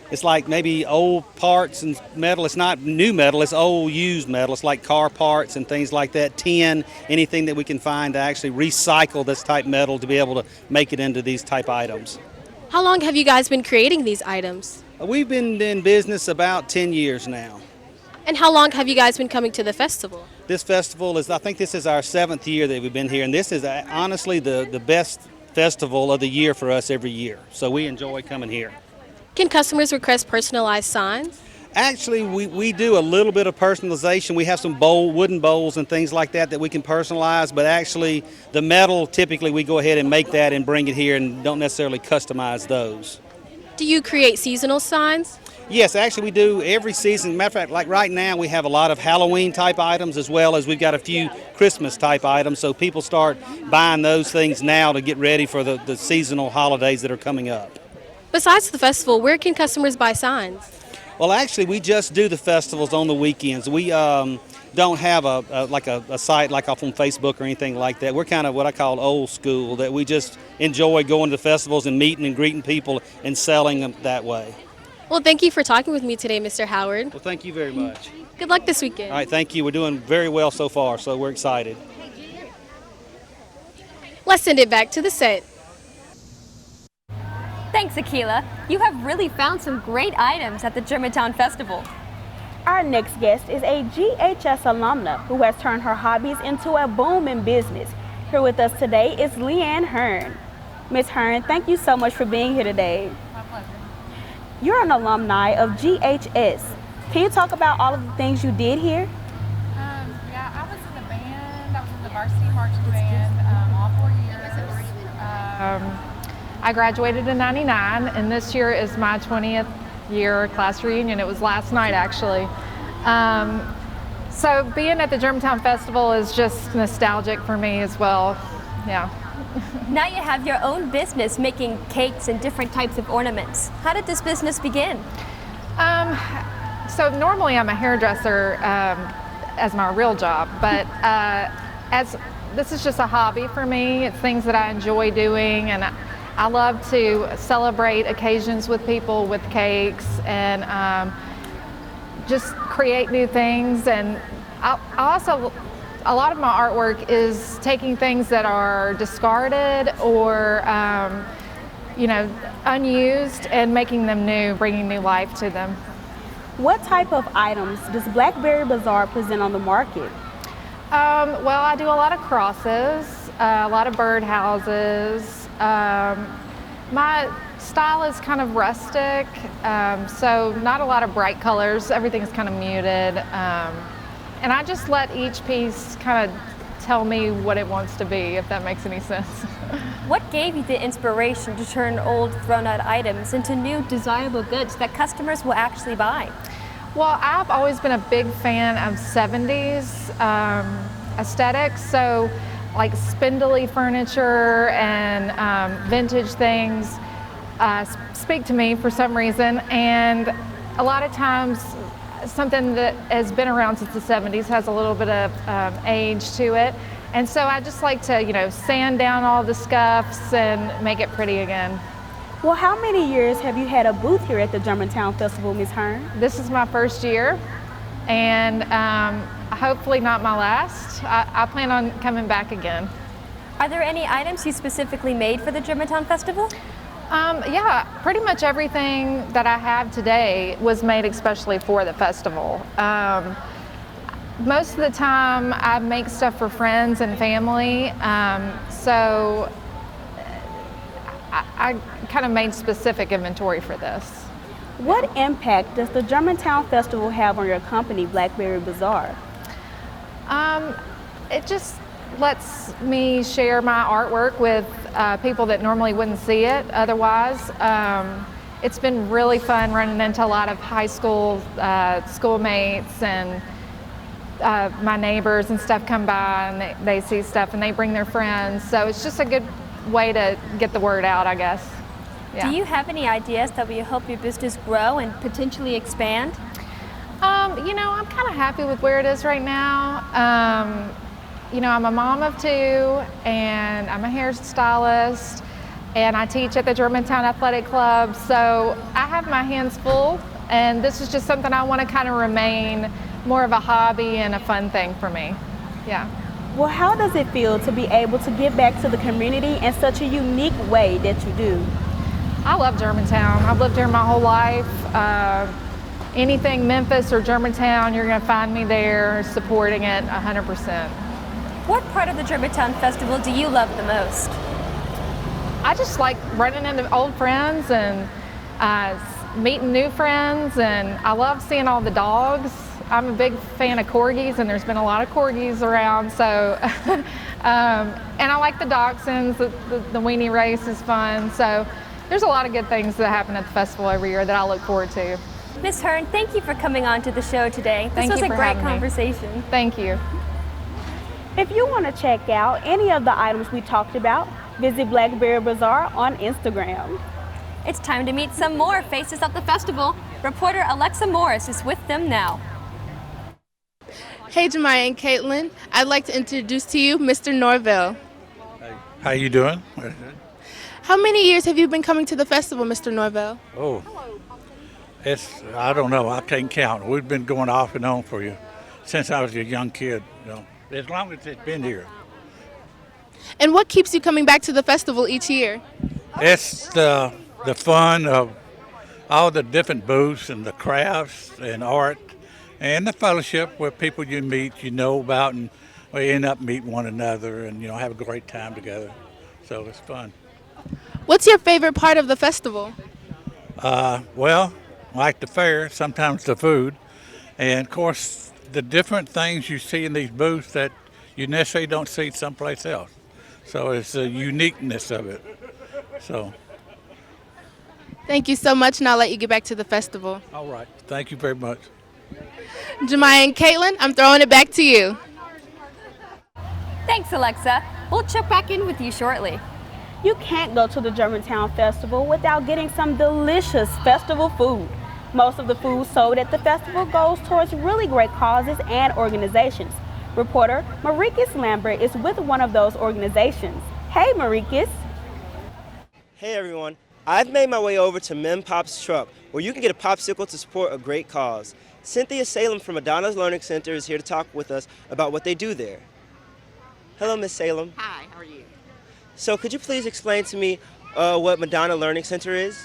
it's like maybe old parts and metal. It's not new metal, it's old used metal. It's like car parts and things like that, tin, anything that we can find to actually recycle this type metal to be able to make it into these type items.
How long have you guys been creating these items?
We've been in business about 10 years now.
And how long have you guys been coming to the festival?
This festival I think this is our 7th year that we've been here, and this is honestly the best festival of the year for us every year. So we enjoy coming here.
Can customers request personalized signs?
Actually, we do a little bit of personalization. We have some wooden bowls and things like that we can personalize, but actually the metal, typically we go ahead and make that and bring it here and don't necessarily customize those.
Do you create seasonal signs?
Yes, actually we do every season. Matter of fact, like right now we have a lot of Halloween type items as well as we've got a few Christmas type items, so people start buying those things now to get ready for the seasonal holidays that are coming up.
Besides the festival, where can customers buy signs?
Well, actually, we just do the festivals on the weekends. We don't have a site like off on Facebook or anything like that. We're kind of what I call old school, that we just enjoy going to the festivals and meeting and greeting people and selling them that way.
Well, thank you for talking with me today, Mr. Howard.
Well, thank you very much.
Good luck this weekend.
All right, thank you. We're doing very well so far, so we're excited.
Let's send it back to the set.
Thanks, Akila. You have really found some great items at the Germantown Festival.
Our next guest is a GHS alumna who has turned her hobbies into a booming business. Here with us today is Leanne Hearn. Ms. Hearn, thank you so much for being here today.
My pleasure.
You're an alumni of GHS. Can you talk about all of the things you did here?
Yeah, I was in the band. I was in the varsity marching band all 4 years. I graduated in '99, and this year is my 20th year class reunion. It was last night, actually. So being at the Germantown Festival is just nostalgic for me as well. Yeah.
Now you have your own business making cakes and different types of ornaments. How did this business begin?
So normally I'm a hairdresser as my real job, but as this is just a hobby for me. It's things that I enjoy doing, and I love to celebrate occasions with people with cakes and just create new things. And I also, a lot of my artwork is taking things that are discarded or unused and making them new, bringing new life to them.
What type of items does Blackberry Bazaar present on the market?
Well, I do a lot of crosses, a lot of birdhouses. My style is kind of rustic, so not a lot of bright colors. Everything's kind of muted. And I just let each piece kind of tell me what it wants to be, if that makes any sense.
What gave you the inspiration to turn old, thrown-out items into new, desirable goods that customers will actually buy?
Well, I've always been a big fan of 70s aesthetics, so like spindly furniture and vintage things speak to me for some reason, and a lot of times something that has been around since the 70s has a little bit of age to it, and so I just like to sand down all the scuffs and make it pretty again.
Well, how many years have you had a booth here at the Germantown Festival, Ms. Hearn?
This is my first year, and hopefully not my last. I plan on coming back again.
Are there any items you specifically made for the Germantown Festival?
Yeah, pretty much everything that I have today was made especially for the festival. Most of the time I make stuff for friends and family, so I kind of made specific inventory for this.
What impact does the Germantown Festival have on your company, Blackberry Bazaar?
It just lets me share my artwork with people that normally wouldn't see it otherwise. It's been really fun running into a lot of high school schoolmates and my neighbors and stuff come by and they see stuff and they bring their friends. So it's just a good way to get the word out, I guess. Yeah.
Do you have any ideas that will help your business grow and potentially expand?
You know, I'm kind of happy with where it is right now. You know, I'm a mom of 2 and I'm a hairstylist and I teach at the Germantown Athletic Club. So I have my hands full and this is just something I want to kind of remain more of a hobby and a fun thing for me. Yeah.
Well, how does it feel to be able to give back to the community in such a unique way that you do?
I love Germantown. I've lived here my whole life. Anything Memphis or Germantown, you're going to find me there supporting it 100%.
What part of the Germantown Festival do you love the most?
I just like running into old friends and meeting new friends, and I love seeing all the dogs. I'm a big fan of corgis, and there's been a lot of corgis around, so and I like the dachshunds. The weenie race is fun, so there's a lot of good things that happen at the festival every year that I look forward to.
Ms. Hearn, thank you for coming on to the show today. This was a great conversation.
Thank you.
If you want to check out any of the items we talked about, visit Blackberry Bazaar on Instagram.
It's time to meet some more faces of the festival. Reporter Alexa Morris is with them now.
Hey, Jemiah and Caitlin. I'd like to introduce to you Mr. Norville.
Hey, how you doing?
How many years have you been coming to the festival, Mr. Norville?
Oh, I don't know. I can't count. We've been going off and on for you since I was a young kid. You know, as long as it's been here.
And what keeps you coming back to the festival each year?
It's the fun of all the different booths and the crafts and art and the fellowship with people you meet, you know about, and we end up meeting one another and, you know, have a great time together. So it's fun.
What's your favorite part of the festival?
Well, like the fair, sometimes the food, and of course the different things you see in these booths that you necessarily don't see someplace else. So it's the uniqueness of it. So.
Thank you so much, and I'll let you get back to the festival.
All right. Thank you very much.
Jemiah and Caitlin, I'm throwing it back to you.
Thanks, Alexa. We'll check back in with you shortly.
You can't go to the Germantown Festival without getting some delicious festival food. Most of the food sold at the festival goes towards really great causes and organizations. Reporter Marikis Lambert is with one of those organizations. Hey, Marikis.
Hey, everyone. I've made my way over to Mem Pop's truck, where you can get a popsicle to support a great cause. Ms Salem from Madonna's Learning Center is here to talk with us about what they do there. Hello, Ms. Salem.
Hi, how are you?
So could you please explain to me what Madonna Learning Center is?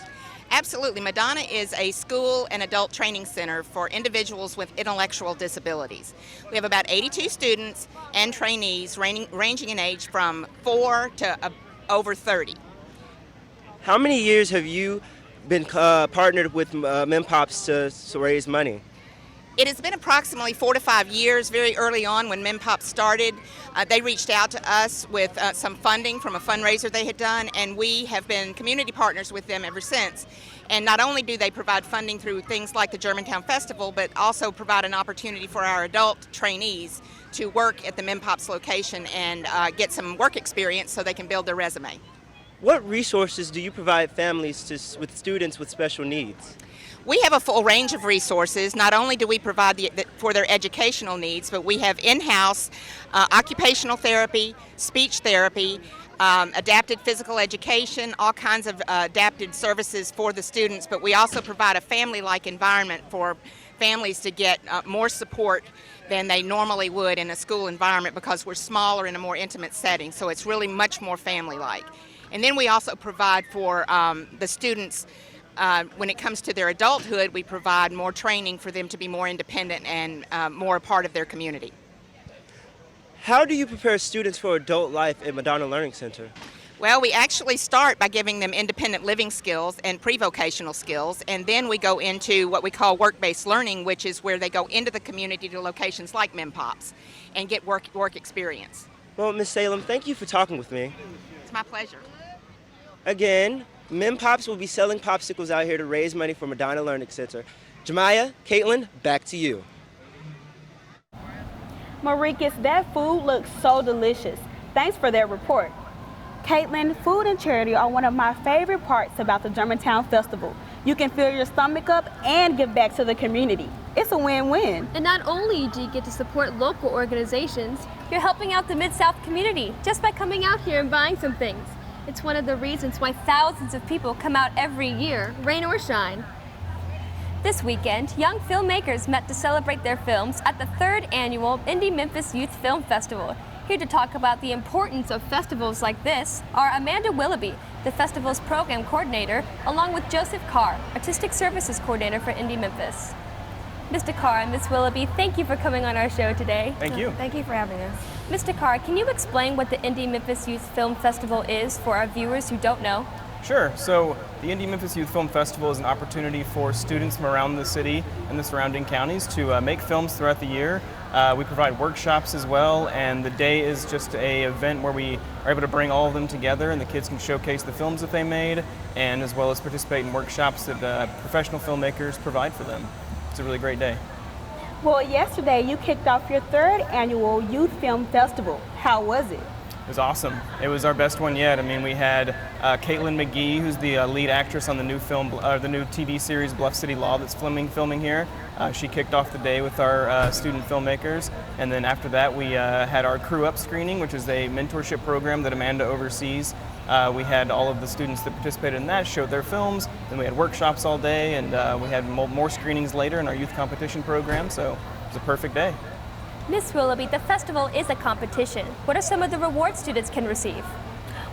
Absolutely. Madonna is a school and adult training center for individuals with intellectual disabilities. We have about 82 students and trainees ranging in age from 4 to over 30.
How many years have you been partnered with Mem Pops to raise money?
It has been approximately 4 to 5 years. Very early on when Mem Pops started, they reached out to us with some funding from a fundraiser they had done, and we have been community partners with them ever since. And not only do they provide funding through things like the Germantown Festival, but also provide an opportunity for our adult trainees to work at the Mem Pops location and get some work experience so they can build their resume.
What resources do you provide families with students with special needs?
We have a full range of resources. Not only do we provide for their educational needs, but we have in-house occupational therapy, speech therapy, adapted physical education, all kinds of adapted services for the students, but we also provide a family-like environment for families to get more support than they normally would in a school environment because we're smaller in a more intimate setting, so it's really much more family-like. And then we also provide for the students, when it comes to their adulthood, we provide more training for them to be more independent and more a part of their community.
How do you prepare students for adult life at Madonna Learning Center?
Well, we actually start by giving them independent living skills and pre-vocational skills, and then we go into what we call work-based learning, which is where they go into the community to locations like Mem Pops and get work experience.
Well, Ms. Salem, thank you for talking with me.
It's my pleasure.
Again, Mem Pops will be selling popsicles out here to raise money for Madonna Learning Center. Jemiah, Caitlin, back to you.
Maricus, that food looks so delicious. Thanks for that report. Caitlin, food and charity are one of my favorite parts about the Germantown Festival. You can fill your stomach up and give back to the community. It's a win-win.
And not only do you get to support local organizations, you're helping out the Mid-South community just by coming out here and buying some things. It's one of the reasons why thousands of people come out every year, rain or shine. This weekend, young filmmakers met to celebrate their films at the 3rd annual Indie Memphis Youth Film Festival. Here to talk about the importance of festivals like this are Amanda Willoughby, the festival's program coordinator, along with Joseph Carr, Artistic Services Coordinator for Indie Memphis. Mr. Carr and Ms Willoughby, thank you for coming on our show today.
Thank you.
Thank you for having us.
Mr. Carr, can you explain what the Indie Memphis Youth Film Festival is for our viewers who don't know?
Sure. So the Indie Memphis Youth Film Festival is an opportunity for students from around the city and the surrounding counties to make films throughout the year. We provide workshops as well, and the day is just an event where we are able to bring all of them together and the kids can showcase the films that they made, and as well as participate in workshops that professional filmmakers provide for them. It's a really great day.
Well, yesterday you kicked off your 3rd annual Youth Film Festival. How was it?
It was awesome. It was our best one yet. I mean, we had Caitlin McGee, who's the lead actress on the new film, the new TV series Bluff City Law that's filming here. She kicked off the day with our student filmmakers, and then after that we had our Crew Up screening, which is a mentorship program that Amanda oversees. We had all of the students that participated in that showed their films, then we had workshops all day, and we had more screenings later in our youth competition program, so it was a perfect day.
Ms. Willoughby, the festival is a competition. What are some of the rewards students can receive?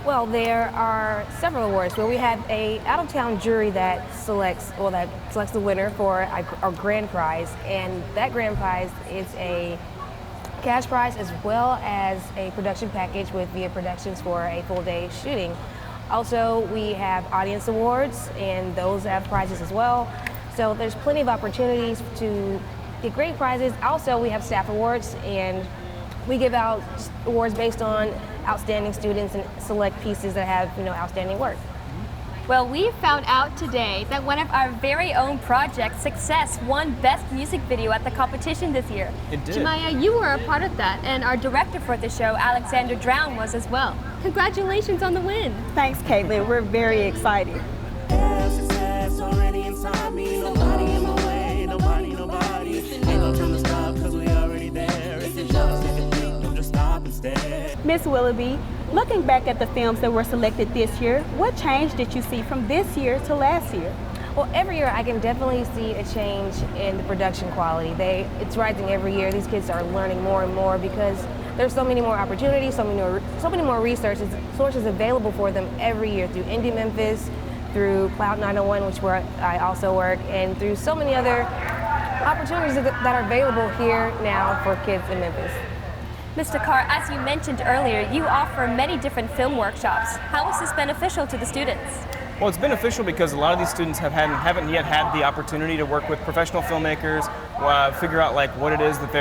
Well, there are several awards. Well, we have a out-of-town jury that selects the winner for our grand prize, and that grand prize is a cash prize as well as a production package with Via Productions for a full day shooting. Also, we have audience awards, and those have prizes as well. So there's plenty of opportunities to get great prizes. Also, we have staff awards, and we give out awards based on outstanding students and select pieces that have, outstanding work.
Well, we found out today that one of our very own projects, Success, won Best Music Video at the competition this year.
It did.
Jemiah, you were a part of that, and our director for the show, Alexander Drown, was as well. Congratulations on the win.
Thanks, Caitlin. We're very excited.
Success already inside me. Nobody in my way. Nobody. Ain't no time to stop, cause we already there. If you just take a peek, don't just stop and stare.
Ms. Willoughby, looking back at the films that were selected this year, what change did you see from this year to last year?
Well, every year I can definitely see a change in the production quality. It's rising every year. These kids are learning more and more because there's so many more opportunities, so many more sources available for them every year through Indie Memphis, through Cloud 901, which where I also work, and through so many other opportunities that are available here now for kids in Memphis.
Mr. Carr, as you mentioned earlier, you offer many different film workshops. How is this beneficial to the students?
Well, it's beneficial because a lot of these students haven't yet had the opportunity to work with professional filmmakers, figure out what it is that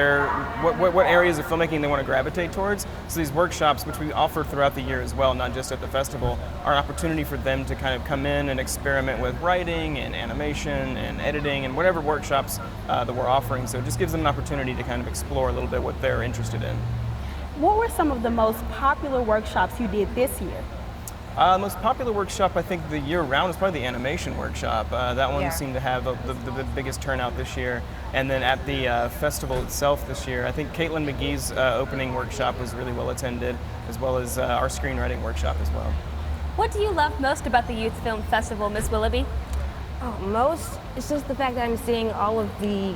what areas of filmmaking they want to gravitate towards. So these workshops, which we offer throughout the year as well, not just at the festival, are an opportunity for them to kind of come in and experiment with writing and animation and editing and whatever workshops that we're offering. So it just gives them an opportunity to kind of explore a little bit what they're interested in.
What were some of the most popular workshops you did this year?
The most popular workshop, I think, the year-round is probably the animation workshop. That one seemed to have the biggest turnout this year. And then at the festival itself this year, I think Caitlin McGee's opening workshop was really well attended, as well as our screenwriting workshop as well.
What do you love most about the Youth Film Festival, Ms. Willoughby?
It's just the fact that I'm seeing all of the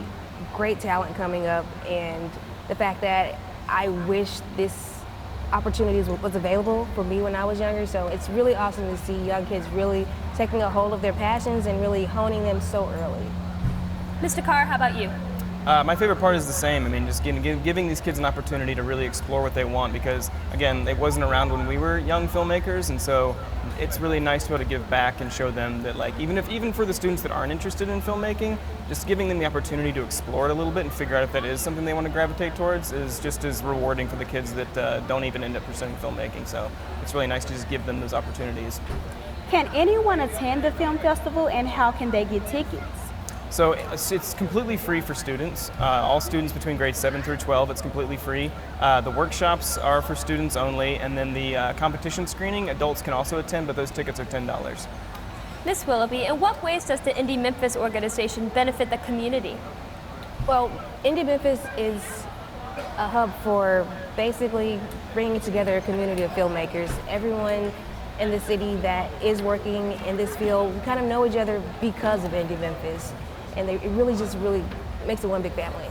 great talent coming up, and the fact that I wish this opportunity was available for me when I was younger. So it's really awesome to see young kids really taking a hold of their passions and really honing them so early.
Mr. Carr, how about you?
My favorite part is the same. I mean, just giving these kids an opportunity to really explore what they want, because again, it wasn't around when we were young filmmakers, and so it's really nice to be able to give back and show them that, even for the students that aren't interested in filmmaking, just giving them the opportunity to explore it a little bit and figure out if that is something they want to gravitate towards is just as rewarding for the kids that don't even end up pursuing filmmaking. So it's really nice to just give them those opportunities.
Can anyone attend the film festival, and how can they get tickets?
So it's completely free for students. All students between grades 7 through 12, it's completely free. The workshops are for students only, and then the competition screening, adults can also attend, but those tickets are $10.
Ms Willoughby, in what ways does the Indie Memphis organization benefit the community?
Well, Indie Memphis is a hub for basically bringing together a community of filmmakers. Everyone in the city that is working in this field, we kind of know each other because of Indie Memphis. And it really makes it one big family.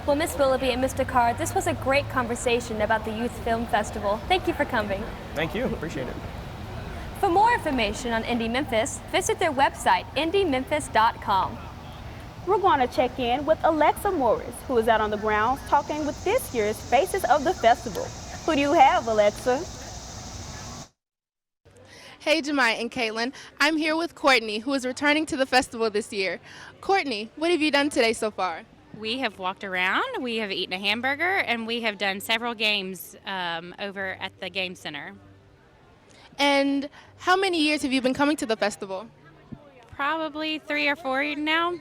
Well, Ms Willoughby and Mr. Carr, this was a great conversation about the Youth Film Festival. Thank you for coming.
Thank you, appreciate it.
For more information on Indie Memphis, visit their website, indiememphis.com.
We're going to check in with Alexa Morris, who is out on the grounds talking with this year's Faces of the Festival. Who do you have, Alexa?
Hey, Jemai and Caitlin. I'm here with Courtney, who is returning to the festival this year. Courtney, what have you done today so far?
We have walked around, we have eaten a hamburger, and we have done several games over at the game center.
And how many years have you been coming to the festival?
Probably 3 or 4 now.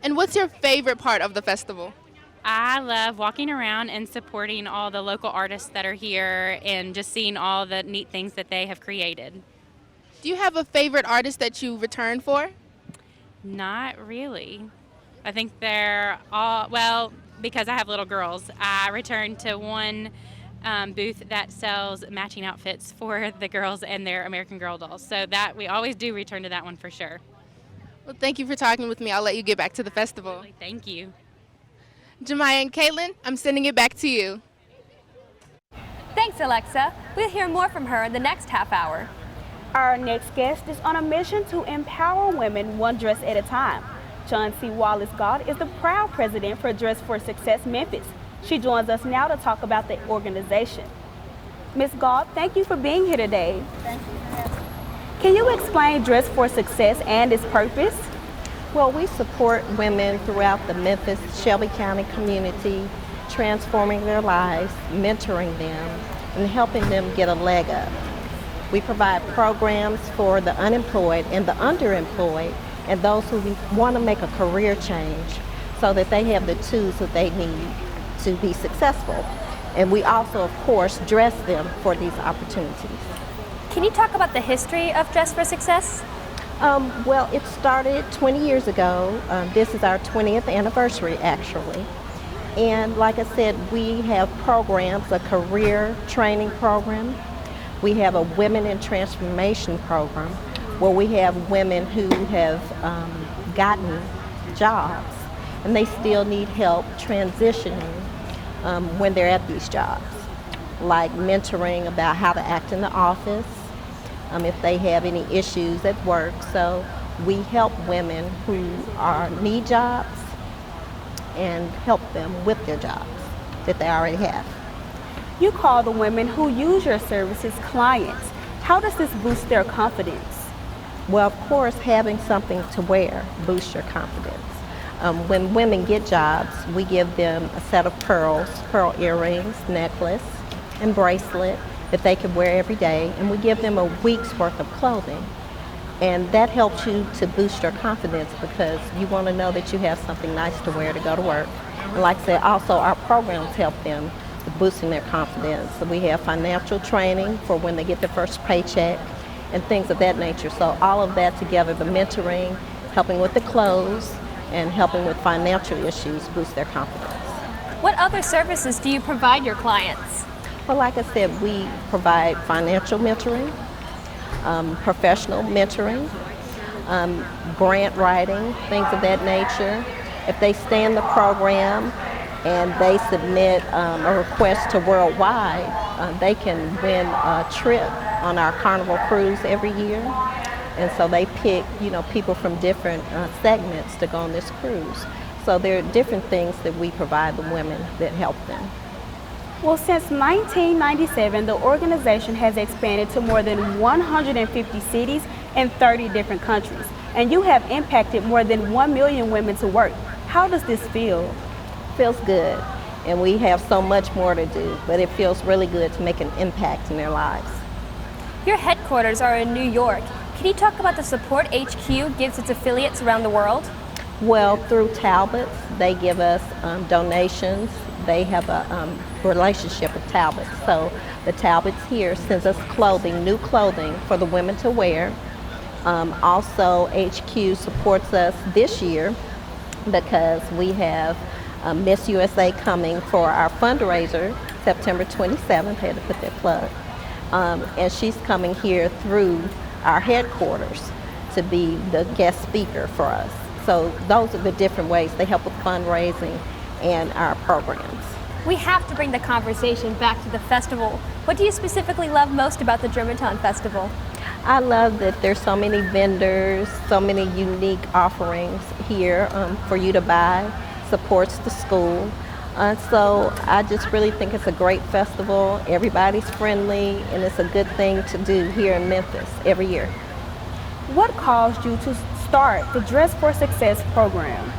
And what's your favorite part of the festival?
I love walking around and supporting all the local artists that are here and just seeing all the neat things that they have created.
Do you have a favorite artist that you return for?
Not really. I think they're all, well, because I have little girls, I returned to one booth that sells matching outfits for the girls and their American Girl dolls. So that we always do return to that one for sure.
Well, thank you for talking with me. I'll let you get back to the festival.
Thank you.
Jemai and Caitlin, I'm sending it back to you.
Thanks, Alexa. We'll hear more from her in the next half hour.
Our next guest is on a mission to empower women one dress at a time. John C. Wallace-Gott is the proud president for Dress for Success Memphis. She joins us now to talk about the organization. Ms. Gott, thank you for being here today.
Thank you.
Can you explain Dress for Success and its purpose?
Well, we support women throughout the Memphis, Shelby County community, transforming their lives, mentoring them, and helping them get a leg up. We provide programs for the unemployed and the underemployed and those who want to make a career change so that they have the tools that they need to be successful. And we also, of course, dress them for these opportunities.
Can you talk about the history of Dress for Success?
Well, it started 20 years ago. This is our 20th anniversary, actually. And like I said, we have programs, a career training program. We have a Women in Transformation program where we have women who have gotten jobs and they still need help transitioning when they're at these jobs, like mentoring about how to act in the office, if they have any issues at work. So we help women who need jobs and help them with their jobs that they already have.
You call the women who use your services clients. How does this boost their confidence?
Well, of course, having something to wear boosts your confidence. When women get jobs, we give them a set of pearls, pearl earrings, necklace, and bracelet that they can wear every day, and we give them a week's worth of clothing. And that helps you to boost your confidence because you want to know that you have something nice to wear to go to work. And like I said, also our programs help them with boosting their confidence. So we have financial training for when they get their first paycheck and things of that nature. So all of that together, the mentoring, helping with the clothes, and helping with financial issues boost their confidence.
What other services do you provide your clients?
Well, like I said, we provide financial mentoring, professional mentoring, grant writing, things of that nature. If they stay in the program and they submit a request to Worldwide, they can win a trip on our Carnival cruise every year. And so they pick, people from different segments to go on this cruise. So there are different things that we provide the women that help them.
Well, since 1997, the organization has expanded to more than 150 cities and 30 different countries. And you have impacted more than 1 million women to work. How does this feel?
Feels good. And we have so much more to do, but it feels really good to make an impact in their lives.
Your headquarters are in New York. Can you talk about the support HQ gives its affiliates around the world?
Well, through Talbots, they give us donations. They have a relationship with Talbots. So the Talbots here sends us clothing, new clothing for the women to wear. Also, HQ supports us this year because we have Miss USA coming for our fundraiser, September 27th. I had to put that plug. And she's coming here through our headquarters to be the guest speaker for us. So those are the different ways they help with fundraising and our programs.
We have to bring the conversation back to the festival. What do you specifically love most about the Germantown Festival?
I love that there's so many vendors, so many unique offerings here for you to buy, supports the school. So I just really think it's a great festival. Everybody's friendly, and it's a good thing to do here in Memphis every year.
What caused you to start the Dress for Success program?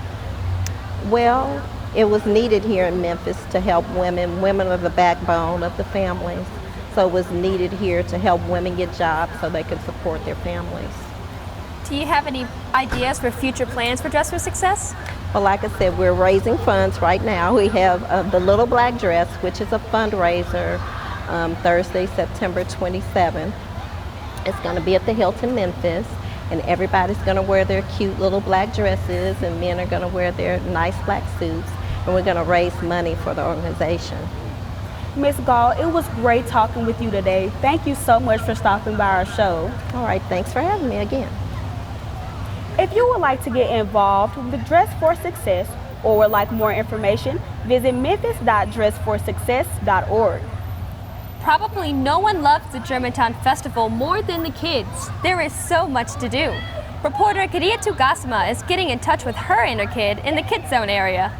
Well, it was needed here in Memphis to help women. Women are the backbone of the families. So it was needed here to help women get jobs so they can support their families.
Do you have any ideas for future plans for Dress for Success?
Well, like I said, we're raising funds right now. We have the Little Black Dress, which is a fundraiser, Thursday, September 27th. It's going to be at the Hilton Memphis, and everybody's going to wear their cute little black dresses, and men are going to wear their nice black suits, and we're going to raise money for the organization.
Ms. Gall, it was great talking with you today. Thank you so much for stopping by our show.
All right, thanks for having me again.
If you would like to get involved with the Dress for Success or would like more information, visit memphis.dressforsuccess.org.
Probably no one loves the Germantown Festival more than the kids. There is so much to do. Reporter Kindred Place is getting in touch with her inner kid in the Kids Zone area.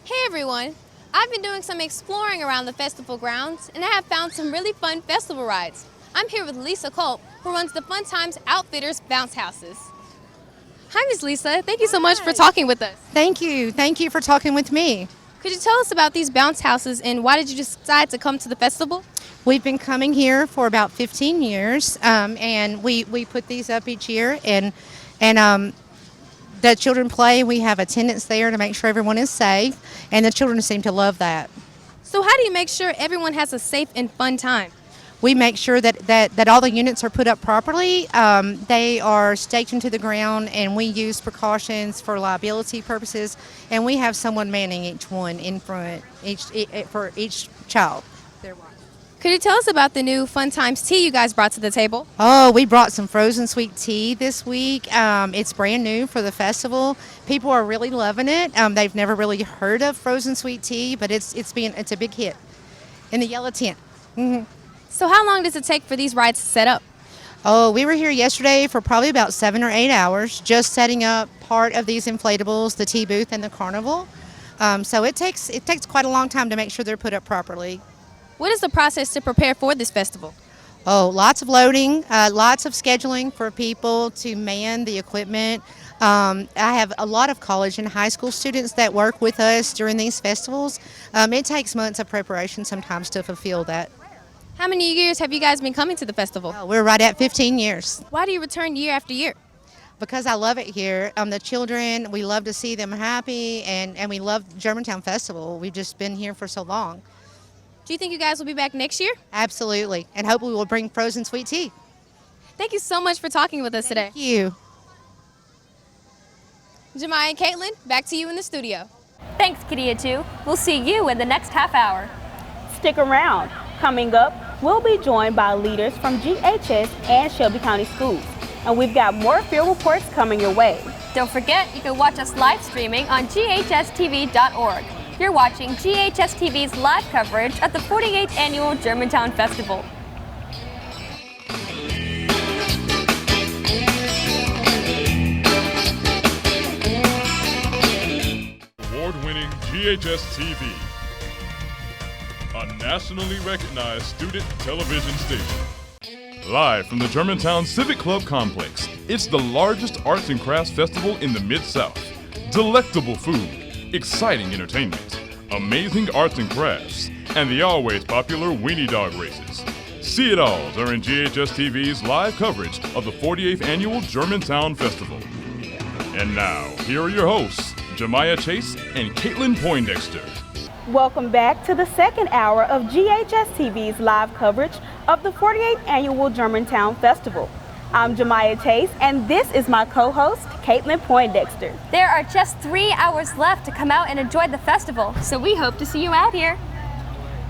Hey everyone, I've been doing some exploring around the festival grounds and I have found some really fun festival rides. I'm here with Lisa Culp, who runs the Fun Times Outfitters Bounce Houses. Hi, Miss Lisa. Thank you so much for talking with us.
Thank you. Thank you for talking with me.
Could you tell us about these bounce houses and why did you decide to come to the festival?
We've been coming here for about 15 years, and we put these up each year, and the children play. We have attendants there to make sure everyone is safe, and the children seem to love that.
So how do you make sure everyone has a safe and fun time?
We make sure that all the units are put up properly. They are staked into the ground, and we use precautions for liability purposes, and we have someone manning each one in front for each child.
Could you tell us about the new Fun Times tea you guys brought to the table?
Oh, we brought some frozen sweet tea this week. It's brand new for the festival. People are really loving it. They've never really heard of frozen sweet tea, but it's a big hit in the yellow tent. Mm-hmm.
So how long does it take for these rides to set up?
Oh, we were here yesterday for probably about 7 or 8 hours, just setting up part of these inflatables, the tea booth and the carnival. So it takes quite a long time to make sure they're put up properly.
What is the process to prepare for this festival?
Oh, lots of loading, lots of scheduling for people to man the equipment. I have a lot of college and high school students that work with us during these festivals. It takes months of preparation sometimes to fulfill that.
How many years have you guys been coming to the festival?
We're right at 15 years.
Why do you return year after year?
Because I love it here. The children, we love to see them happy, and we love Germantown Festival. We've just been here for so long.
Do you think you guys will be back next year?
Absolutely, and hopefully we'll bring frozen sweet tea.
Thank you so much for talking with us today.
Thank you.
Jemiah and Caitlin, back to you in the studio.
Thanks, Kindred. We'll see you in the next half hour.
Stick around. Coming up, we'll be joined by leaders from GHS and Shelby County Schools. And we've got more field reports coming your way.
Don't forget, you can watch us live streaming on GHS-TV.org. You're watching GHS-TV's live coverage of the 48th Annual Germantown Festival.
Award-winning GHS-TV, a nationally recognized student television station. Live from the Germantown Civic Club complex, it's the largest arts and crafts festival in the Mid-South. Delectable food, exciting entertainment, amazing arts and crafts, and the always popular weenie dog races. See it all during GHS-TV's live coverage of the 48th Annual Germantown Festival. And now, here are your hosts, Jemiah Chase and Caitlin Poindexter.
Welcome back to the second hour of GHS-TV's live coverage of the 48th Annual Germantown Festival. I'm Jemiah Chase, and this is my co-host, Caitlin Poindexter.
There are just 3 hours left to come out and enjoy the festival, so we hope to see you out here.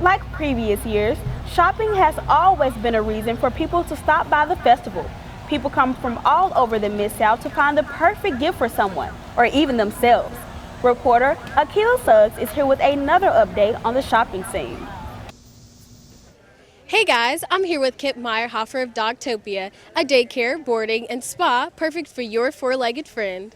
Like previous years, shopping has always been a reason for people to stop by the festival. People come from all over the Mid-South to find the perfect gift for someone, or even themselves. Reporter Akila Suggs is here with another update on the shopping scene.
Hey guys, I'm here with Kip Meyerhofer of Dogtopia, a daycare, boarding, and spa perfect for your four-legged friend.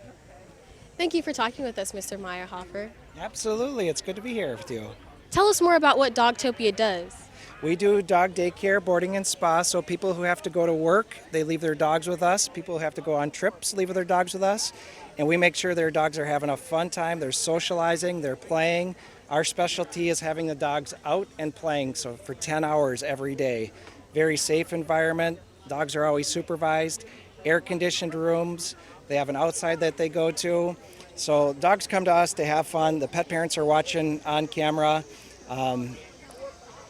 Thank you for talking with us, Mr. Meyerhofer.
Absolutely, it's good to be here with you.
Tell us more about what Dogtopia does.
We do dog daycare, boarding, and spa, so people who have to go to work, they leave their dogs with us. People who have to go on trips leave their dogs with us. And we make sure their dogs are having a fun time, they're socializing, they're playing. Our specialty is having the dogs out and playing, so for 10 hours every day. Very safe environment, dogs are always supervised, air-conditioned rooms, they have an outside that they go to. So dogs come to us to have fun, the pet parents are watching on camera.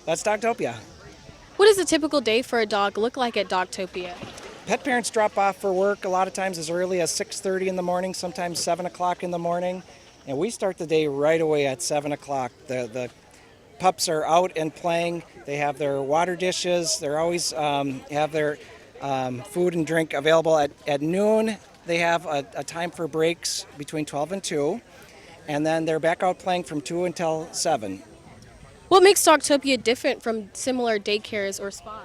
That's Dogtopia.
What does a typical day for a dog look like at Dogtopia?
Pet parents drop off for work a lot of times as early as 6:30 in the morning, sometimes 7 o'clock in the morning. And we start the day right away at 7 o'clock. The pups are out and playing. They have their water dishes. They always have their food and drink available at noon. They have a time for breaks between 12 and 2. And then they're back out playing from 2 until 7.
What makes Dogtopia different from similar daycares or spas?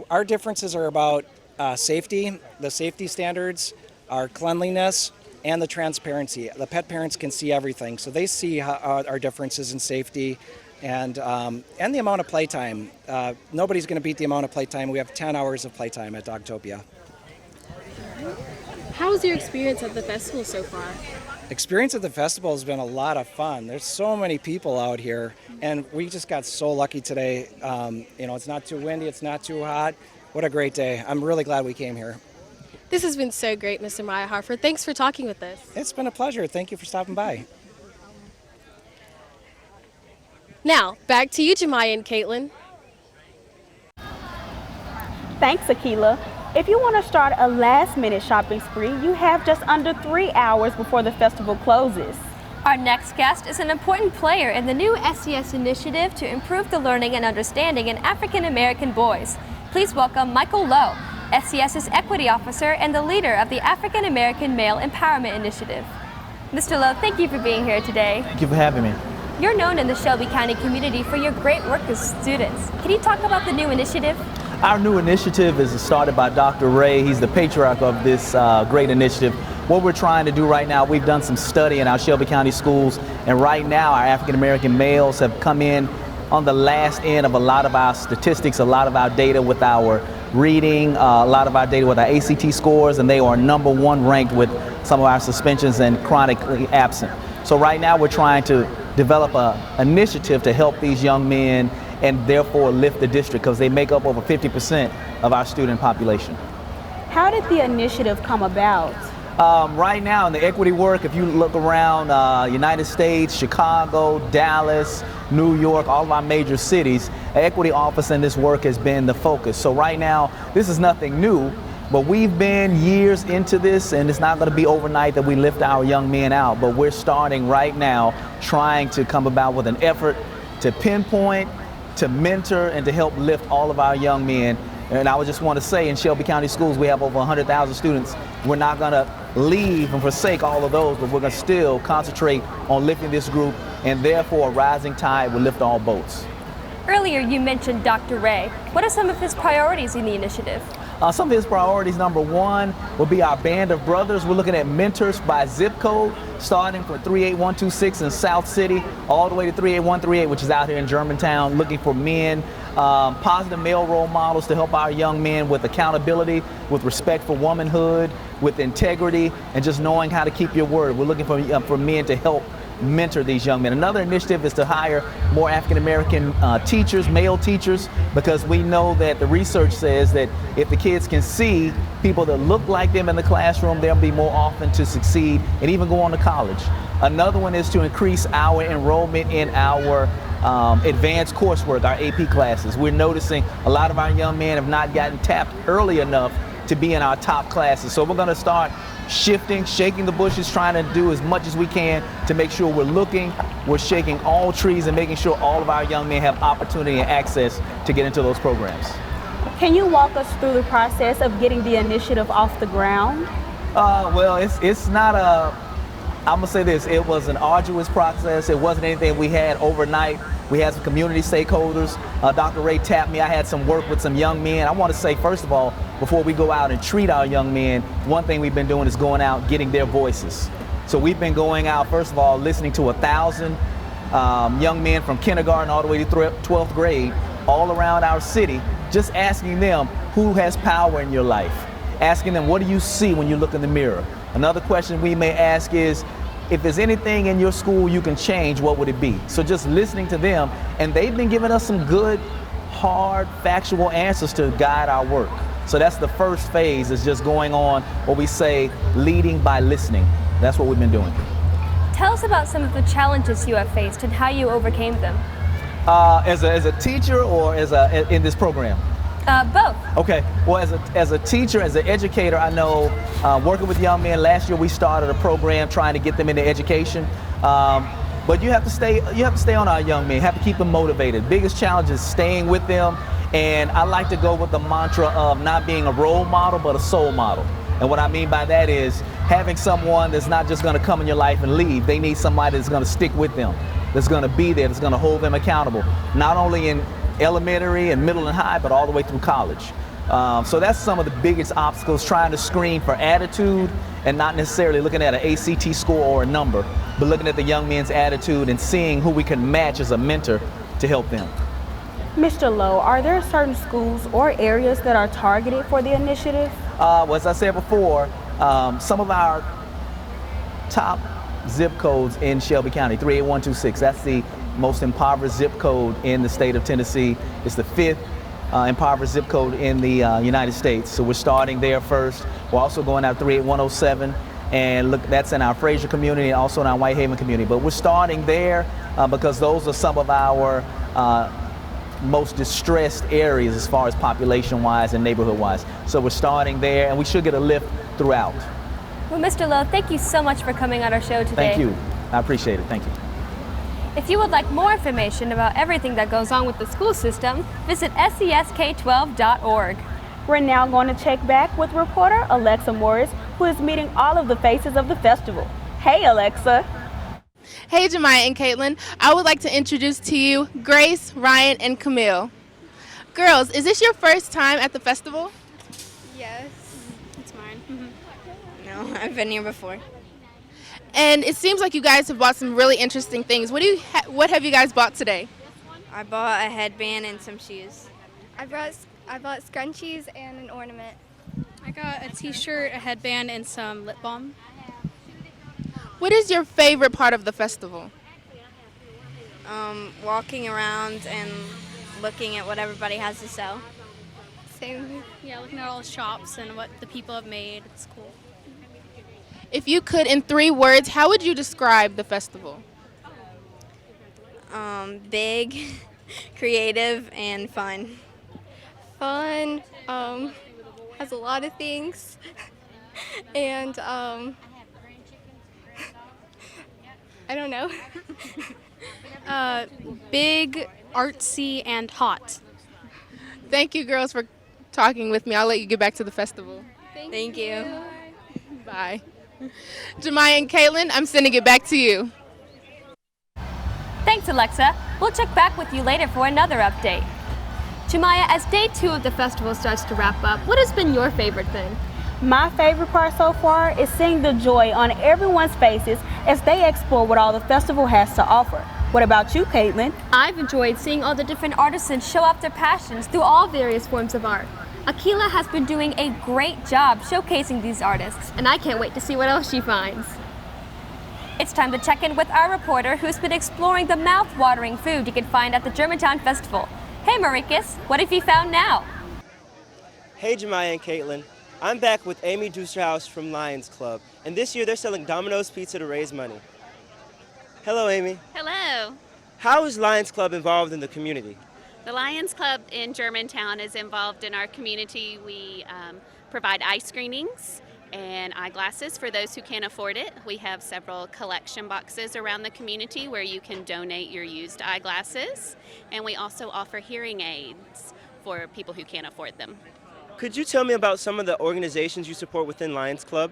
Our differences are about safety, the safety standards, our cleanliness, and the transparency. The pet parents can see everything, so they see our differences in safety and the amount of playtime. Nobody's going to beat the amount of playtime. We have 10 hours of playtime at Dogtopia.
How was your experience at the festival so far?
Experience at the festival has been a lot of fun. There's so many people out here, and we just got so lucky today. It's not too windy, it's not too hot. What a great day. I'm really glad we came here.
This has been so great, Mr. Meyerhofer. Thanks for talking with us.
It's been a pleasure. Thank you for stopping by.
Now, back to you, Jemiah and Caitlin.
Thanks, Akila. If you want to start a last-minute shopping spree, you have just under 3 hours before the festival closes.
Our next guest is an important player in the new SES initiative to improve the learning and understanding in African American boys. Please welcome Michael Lowe, SES's Equity Officer and the leader of the African American Male Empowerment Initiative. Mr. Lowe, thank you for being here today.
Thank you for having me.
You're known in the Shelby County community for your great work with students. Can you talk about the new initiative?
Our new initiative is started by Dr. Ray. He's the patriarch of this great initiative. What we're trying to do right now, we've done some study in our Shelby County schools, and right now our African American males have come in on the last end of a lot of our statistics, a lot of our data with our reading, a lot of our data with our ACT scores, and they are #1 ranked with some of our suspensions and chronically absent. So right now we're trying to develop an initiative to help these young men and therefore lift the district because they make up over 50% of our student population.
How did the initiative come about?
Right now in the equity work, if you look around United States, Chicago, Dallas, New York, all of our major cities, an equity office in this work has been the focus. So right now, this is nothing new, but we've been years into this, and it's not going to be overnight that we lift our young men out, but we're starting right now trying to come about with an effort to pinpoint, to mentor, and to help lift all of our young men. And I would just want to say in Shelby County schools, we have over 100,000 students. We're not going to leave and forsake all of those, but we're going to still concentrate on lifting this group, and therefore a rising tide will lift all boats.
Earlier you mentioned Dr. Ray. What are some of his priorities in the initiative?
Some of his priorities, #1, will be our band of brothers. We're looking at mentors by zip code, starting from 38126 in South City, all the way to 38138, which is out here in Germantown, looking for men, positive male role models to help our young men with accountability, with respect for womanhood, with integrity, and just knowing how to keep your word. We're looking for men to help mentor these young men. Another initiative is to hire more African American teachers, male teachers, because we know that the research says that if the kids can see people that look like them in the classroom, they'll be more often to succeed and even go on to college. Another one is to increase our enrollment in our advanced coursework, our AP classes. We're noticing a lot of our young men have not gotten tapped early enough to be in our top classes. So we're going to start shifting, shaking the bushes, trying to do as much as we can to make sure we're shaking all trees and making sure all of our young men have opportunity and access to get into those programs.
Can you walk us through the process of getting the initiative off the ground?
Well, it's not I'm gonna say this, it was an arduous process. It wasn't anything we had overnight. We had some community stakeholders. Dr. Ray tapped me. I had some work with some young men. I want to say, first of all, before we go out and treat our young men, one thing we've been doing is going out, getting their voices. So we've been going out, first of all, listening to 1,000 young men from kindergarten all the way to 12th grade, all around our city, just asking them who has power in your life. Asking them, what do you see when you look in the mirror? Another question we may ask is, if there's anything in your school you can change, what would it be? So just listening to them, and they've been giving us some good, hard, factual answers to guide our work. So that's the first phase, is just going on what we say, leading by listening. That's what we've been doing.
Tell us about some of the challenges you have faced and how you overcame them.
As a teacher or in this program?
Both.
Okay, well, as a teacher, as an educator, I know working with young men, last year we started a program trying to get them into education. But you have to stay on our young men, you have to keep them motivated. Biggest challenge is staying with them, and I like to go with the mantra of not being a role model, but a soul model. And what I mean by that is having someone that's not just gonna come in your life and leave. They need somebody that's gonna stick with them, that's gonna be there, that's gonna hold them accountable, not only in elementary and middle and high, but all the way through college. So that's some of the biggest obstacles, trying to screen for attitude and not necessarily looking at an ACT score or a number, but looking at the young men's attitude and seeing who we can match as a mentor to help them.
Mr. Lowe, are there certain schools or areas that are targeted for the initiative?
Well, as I said before, some of our top zip codes in Shelby County, 38126, that's the most impoverished zip code in the state of Tennessee. It's the 5th impoverished zip code in the United States. So we're starting there first. We're also going out 38107, and look, that's in our Fraser community and also in our Whitehaven community. But we're starting there because those are some of our most distressed areas as far as population-wise and neighborhood-wise. So we're starting there, and we should get a lift throughout.
Well, Mr. Lowe, thank you so much for coming on our show today.
Thank you. I appreciate it. Thank you.
If you would like more information about everything that goes on with the school system, visit sesk12.org.
We're now going to check back with reporter Alexa Morris, who is meeting all of the faces of the festival. Hey, Alexa.
Hey, Jemiah and Caitlin. I would like to introduce to you Grace, Ryan, and Camille. Girls, is this your first time at the festival?
Yes, it's mine. No, I've been here before.
And it seems like you guys have bought some really interesting things. What have you guys bought today?
I bought a headband and some shoes.
I bought scrunchies and an ornament.
I got a t-shirt, a headband, and some lip balm.
What is your favorite part of the festival?
Walking around and looking at what everybody has to sell.
Same.
Yeah, looking at all the shops and what the people have made. It's cool.
If you could, in 3 words, how would you describe the festival?
Big, creative, and fun.
Fun, has a lot of things, and I don't know.
Big, artsy, and hot.
Thank you, girls, for talking with me. I'll let you get back to the festival.
Thank you.
Bye. Jemiah and Caitlin, I'm sending it back to you.
Thanks, Alexa. We'll check back with you later for another update. Jemiah, as day 2 of the festival starts to wrap up, what has been your favorite thing?
My favorite part so far is seeing the joy on everyone's faces as they explore what all the festival has to offer. What about you, Caitlin?
I've enjoyed seeing all the different artisans show off their passions through all various forms of art. Akila has been doing a great job showcasing these artists, and I can't wait to see what else she finds. It's time to check in with our reporter who's been exploring the mouth-watering food you can find at the Germantown Festival. Hey Maricus, what have you found now?
Hey Jemiah and Caitlin. I'm back with Amy Dusterhouse from Lions Club, and this year they're selling Domino's Pizza to raise money. Hello, Amy.
Hello.
How is Lions Club involved in the community?
The Lions Club in Germantown is involved in our community. We provide eye screenings and eyeglasses for those who can't afford it. We have several collection boxes around the community where you can donate your used eyeglasses, and we also offer hearing aids for people who can't afford them.
Could you tell me about some of the organizations you support within Lions Club?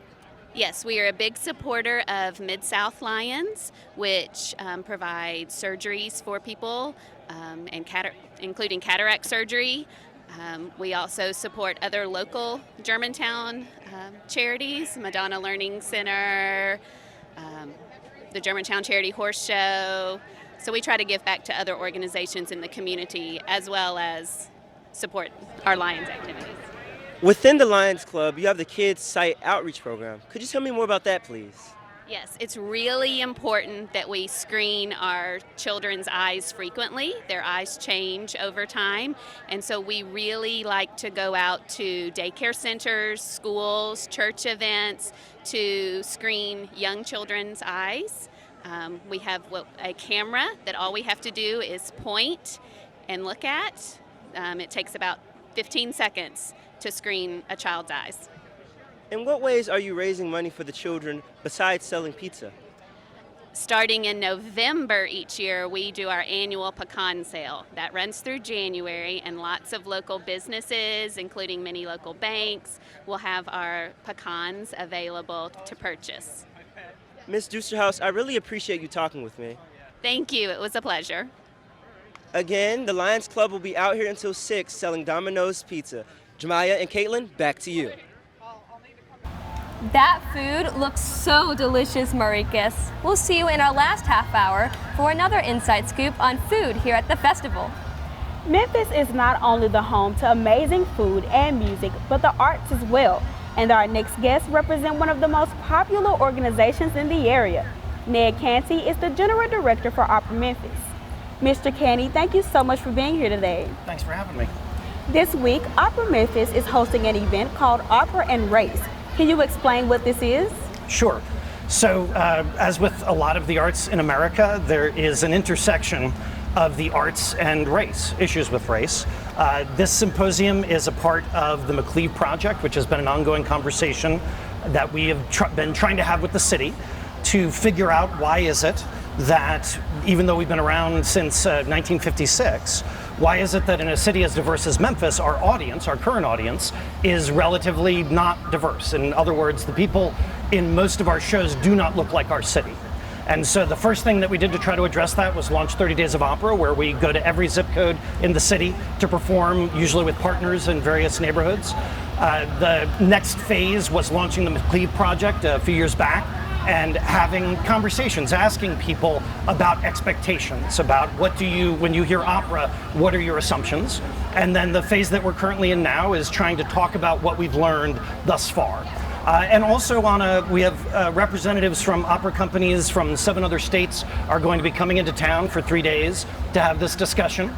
Yes, we are a big supporter of Mid-South Lions, which provides surgeries for people, including cataract surgery. We also support other local Germantown charities, Madonna Learning Center, the Germantown Charity Horse Show. So we try to give back to other organizations in the community as well as support our Lions activities.
Within the Lions Club, you have the Kids Sight Outreach Program. Could you tell me more about that, please?
Yes, it's really important that we screen our children's eyes frequently. Their eyes change over time, and so we really like to go out to daycare centers, schools, church events to screen young children's eyes. We have a camera that all we have to do is point and look at. It takes about 15 seconds to screen a child's eyes.
In what ways are you raising money for the children besides selling pizza?
Starting in November each year, we do our annual pecan sale. That runs through January, and lots of local businesses, including many local banks, will have our pecans available to purchase.
Ms. Dusterhouse, I really appreciate you talking with me.
Thank you. It was a pleasure.
Again, the Lions Club will be out here until 6 selling Domino's Pizza. Jemiah and Caitlin, back to you.
That food looks so delicious, Maricus. We'll see you in our last half hour for another inside scoop on food here at the festival.
Memphis is not only the home to amazing food and music, but the arts as well. And our next guests represent one of the most popular organizations in the area. Ned Canty is the General Director for Opera Memphis. Mr. Canty, thank you so much for being here today.
Thanks for having me.
This week, Opera Memphis is hosting an event called Opera and Race. Can you explain what this is?
Sure. So, as with a lot of the arts in America, there is an intersection of the arts and race, issues with race. This symposium is a part of the McLeave Project, which has been an ongoing conversation that we have been trying to have with the city to figure out why is it that, even though we've been around since 1956, why is it that in a city as diverse as Memphis, our audience, our current audience, is relatively not diverse? In other words, the people in most of our shows do not look like our city. And so the first thing that we did to try to address that was launch 30 Days of Opera, where we go to every zip code in the city to perform, usually with partners in various neighborhoods. The next phase was launching the McLeave Project a few years back, and having conversations, asking people about expectations, about what do you, when you hear opera, what are your assumptions? And then the phase that we're currently in now is trying to talk about what we've learned thus far. And also we have representatives from opera companies from 7 other states are going to be coming into town for 3 days to have this discussion.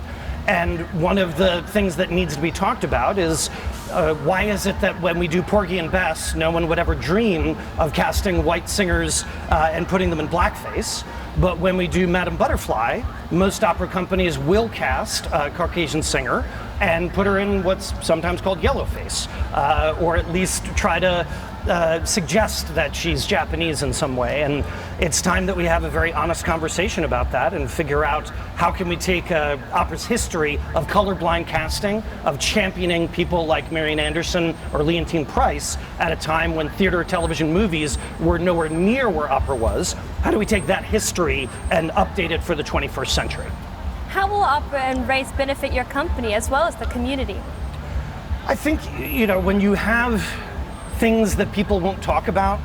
And one of the things that needs to be talked about is why is it that when we do Porgy and Bess, no one would ever dream of casting white singers and putting them in blackface, but when we do Madame Butterfly, most opera companies will cast a Caucasian singer and put her in what's sometimes called yellowface, or at least try to suggest that she's Japanese in some way. And it's time that we have a very honest conversation about that and figure out how can we take opera's history of colorblind casting, of championing people like Marian Anderson or Leontine Price at a time when theater, television, movies were nowhere near where opera was. How do we take that history and update it for the 21st century?
How will Opera and Race benefit your company as well as the community?
I think, when you have things that people won't talk about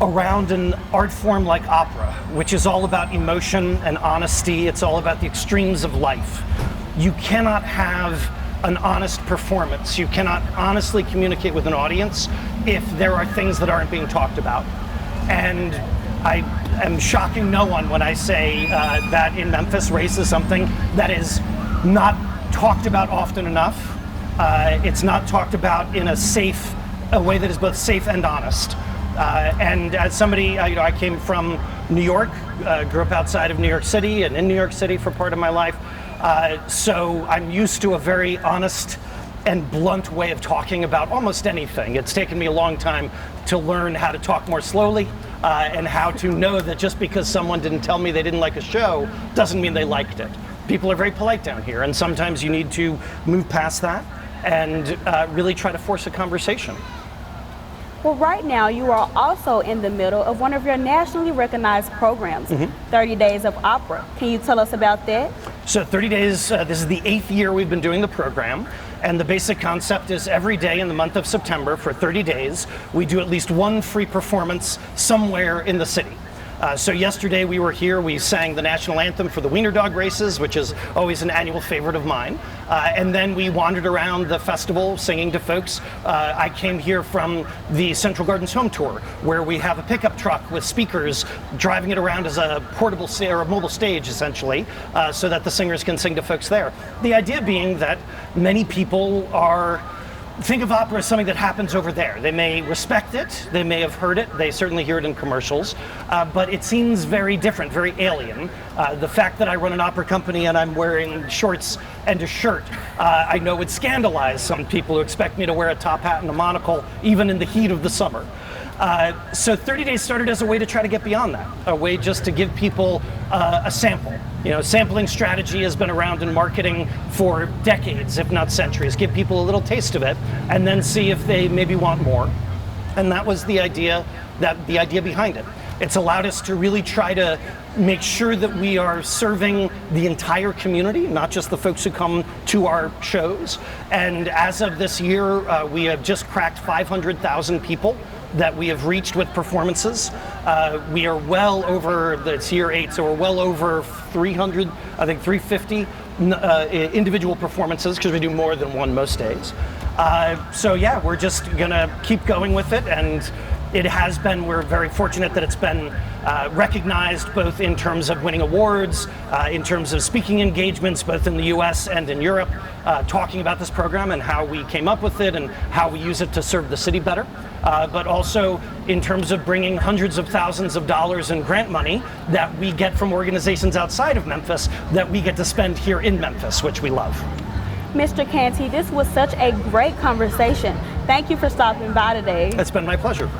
around an art form like opera, which is all about emotion and honesty, it's all about the extremes of life. You cannot have an honest performance. You cannot honestly communicate with an audience if there are things that aren't being talked about. And I am shocking no one when I say that in Memphis, race is something that is not talked about often enough. It's not talked about in a way that is both safe and honest. And as somebody, I came from New York, grew up outside of New York City and in New York City for part of my life. So I'm used to a very honest and blunt way of talking about almost anything. It's taken me a long time to learn how to talk more slowly and how to know that just because someone didn't tell me they didn't like a show doesn't mean they liked it. People are very polite down here, and sometimes you need to move past that and really try to force a conversation.
Well, right now you are also in the middle of one of your nationally recognized programs, 30 Days of Opera. Can you tell us about that?
So 30 Days, this is the 8th year we've been doing the program, and the basic concept is every day in the month of September for 30 days, we do at least one free performance somewhere in the city. So yesterday we were here, we sang the national anthem for the Wiener Dog races, which is always an annual favorite of mine. And then we wandered around the festival singing to folks. I came here from the Central Gardens Home Tour, where we have a pickup truck with speakers driving it around as a portable or a mobile stage, essentially, so that the singers can sing to folks there. The idea being that many people think of opera as something that happens over there. They may respect it, they may have heard it, they certainly hear it in commercials, but it seems very different, very alien. The fact that I run an opera company and I'm wearing shorts and a shirt, I know would scandalize some people who expect me to wear a top hat and a monocle, even in the heat of the summer. So 30 Days started as a way to try to get beyond that, a way just to give people a sample. Sampling strategy has been around in marketing for decades, if not centuries. Give people a little taste of it and then see if they maybe want more. And that was the idea behind it. It's allowed us to really try to make sure that we are serving the entire community, not just the folks who come to our shows. And as of this year, we have just cracked 500,000 people that we have reached with performances. We are well over, it's year 8, so we're well over 300, I think 350 individual performances, because we do more than one most days. So yeah, we're just gonna keep going with it, and it has been, we're very fortunate that it's been recognized both in terms of winning awards, in terms of speaking engagements, both in the US and in Europe, talking about this program and how we came up with it and how we use it to serve the city better. But also in terms of bringing hundreds of thousands of dollars in grant money that we get from organizations outside of Memphis that we get to spend here in Memphis, which we love.
Mr. Canty, this was such a great conversation. Thank you for stopping by today.
It's been my pleasure.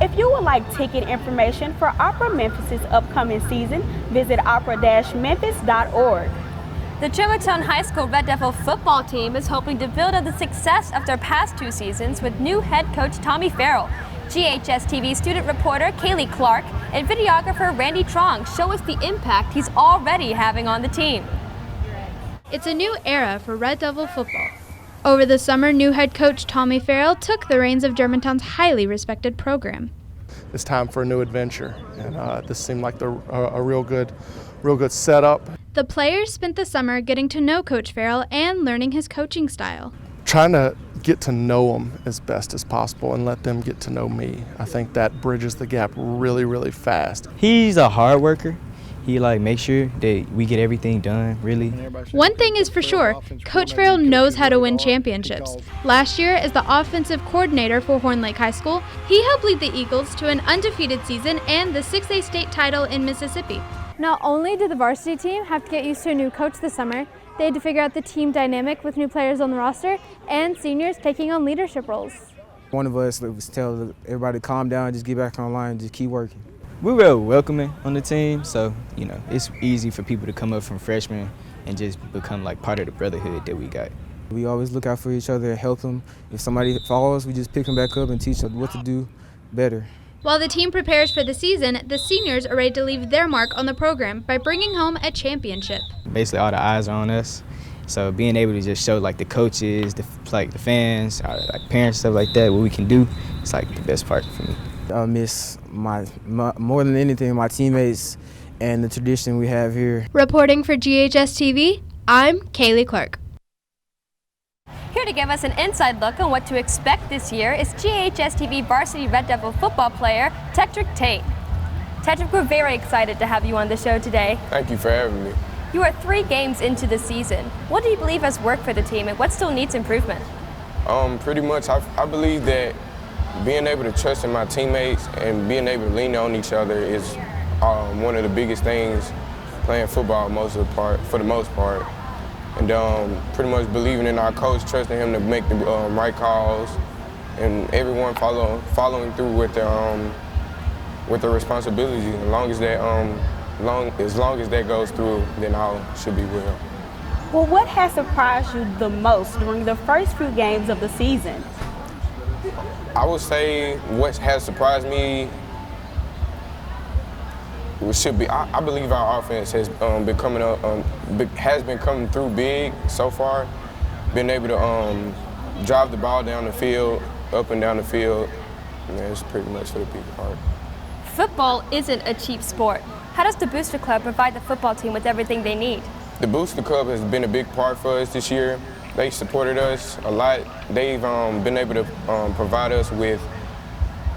If you would like ticket information for Opera Memphis' upcoming season, visit opera-memphis.org.
The Germantown High School Red Devil football team is hoping to build on the success of their past 2 seasons with new head coach Tommy Farrell. GHS-TV student reporter Kaylee Clark and videographer Randy Trong show us the impact he's already having on the team.
It's a new era for Red Devil football. Over the summer, new head coach Tommy Farrell took the reins of Germantown's highly respected program.
It's time for a new adventure, and this seemed like a real good setup.
The players spent the summer getting to know Coach Farrell and learning his coaching style.
Trying to get to know them as best as possible and let them get to know me. I think that bridges the gap really, really fast.
He's a hard worker. He makes sure that we get everything done, really.
One thing is for sure, Coach Farrell knows how to win championships. Last year, as the offensive coordinator for Horn Lake High School, he helped lead the Eagles to an undefeated season and the 6A state title in Mississippi.
Not only did the varsity team have to get used to a new coach this summer, they had to figure out the team dynamic with new players on the roster and seniors taking on leadership roles.
One of us was tell everybody to calm down, just get back online, just keep working.
We're real welcoming on the team, so it's easy for people to come up from freshmen and just become part of the brotherhood that we got.
We always look out for each other and help them. If somebody follows, we just pick them back up and teach them what to do better.
While the team prepares for the season, the seniors are ready to leave their mark on the program by bringing home a championship.
Basically, all the eyes are on us, so being able to just show the coaches, the fans, parents, stuff like that, what we can do, it's the best part for me.
I miss my more than anything, my teammates and the tradition we have here.
Reporting for GHS-TV, I'm Kaylee Clark.
Here to give us an inside look on what to expect this year is GHS-TV varsity Red Devil football player Tetrick Tate. Tetrick, we're very excited to have you on the show today.
Thank you for having me.
You are 3 games into the season. What do you believe has worked for the team and what still needs improvement?
Pretty much, I believe that being able to trust in my teammates and being able to lean on each other is one of the biggest things playing football for the most part. And pretty much believing in our coach, trusting him to make the right calls, and everyone following through with their responsibilities. As long as that goes through, then all should be well.
Well, what has surprised you the most during the first few games of the season?
I would say what has surprised me I believe our offense has been coming through big so far. Being able to drive the ball down the field, up and down the field, and that's pretty much for the big part.
Football isn't a cheap sport. How does the Booster Club provide the football team with everything they need?
The Booster Club has been a big part for us this year. They supported us a lot. They've been able to provide us with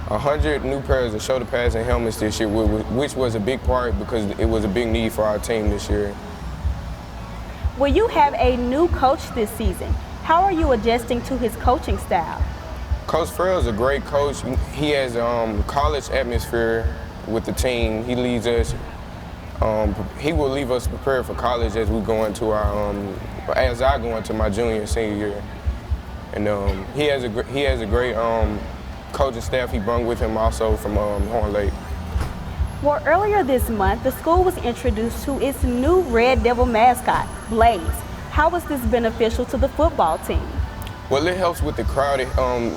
100 new pairs of shoulder pads and helmets this year, which was a big part because it was a big need for our team this year.
Well, you have a new coach this season. How are you adjusting to his coaching style?
Coach Farrell is a great coach. He has college atmosphere with the team. He leads us. He will leave us prepared for college as we go into as I go into my junior and senior year. And he has a great coaching staff he brought with him also from Horn Lake.
Well, earlier this month, the school was introduced to its new Red Devil mascot, Blaze. How was this beneficial to the football team?
Well, it helps with the crowd.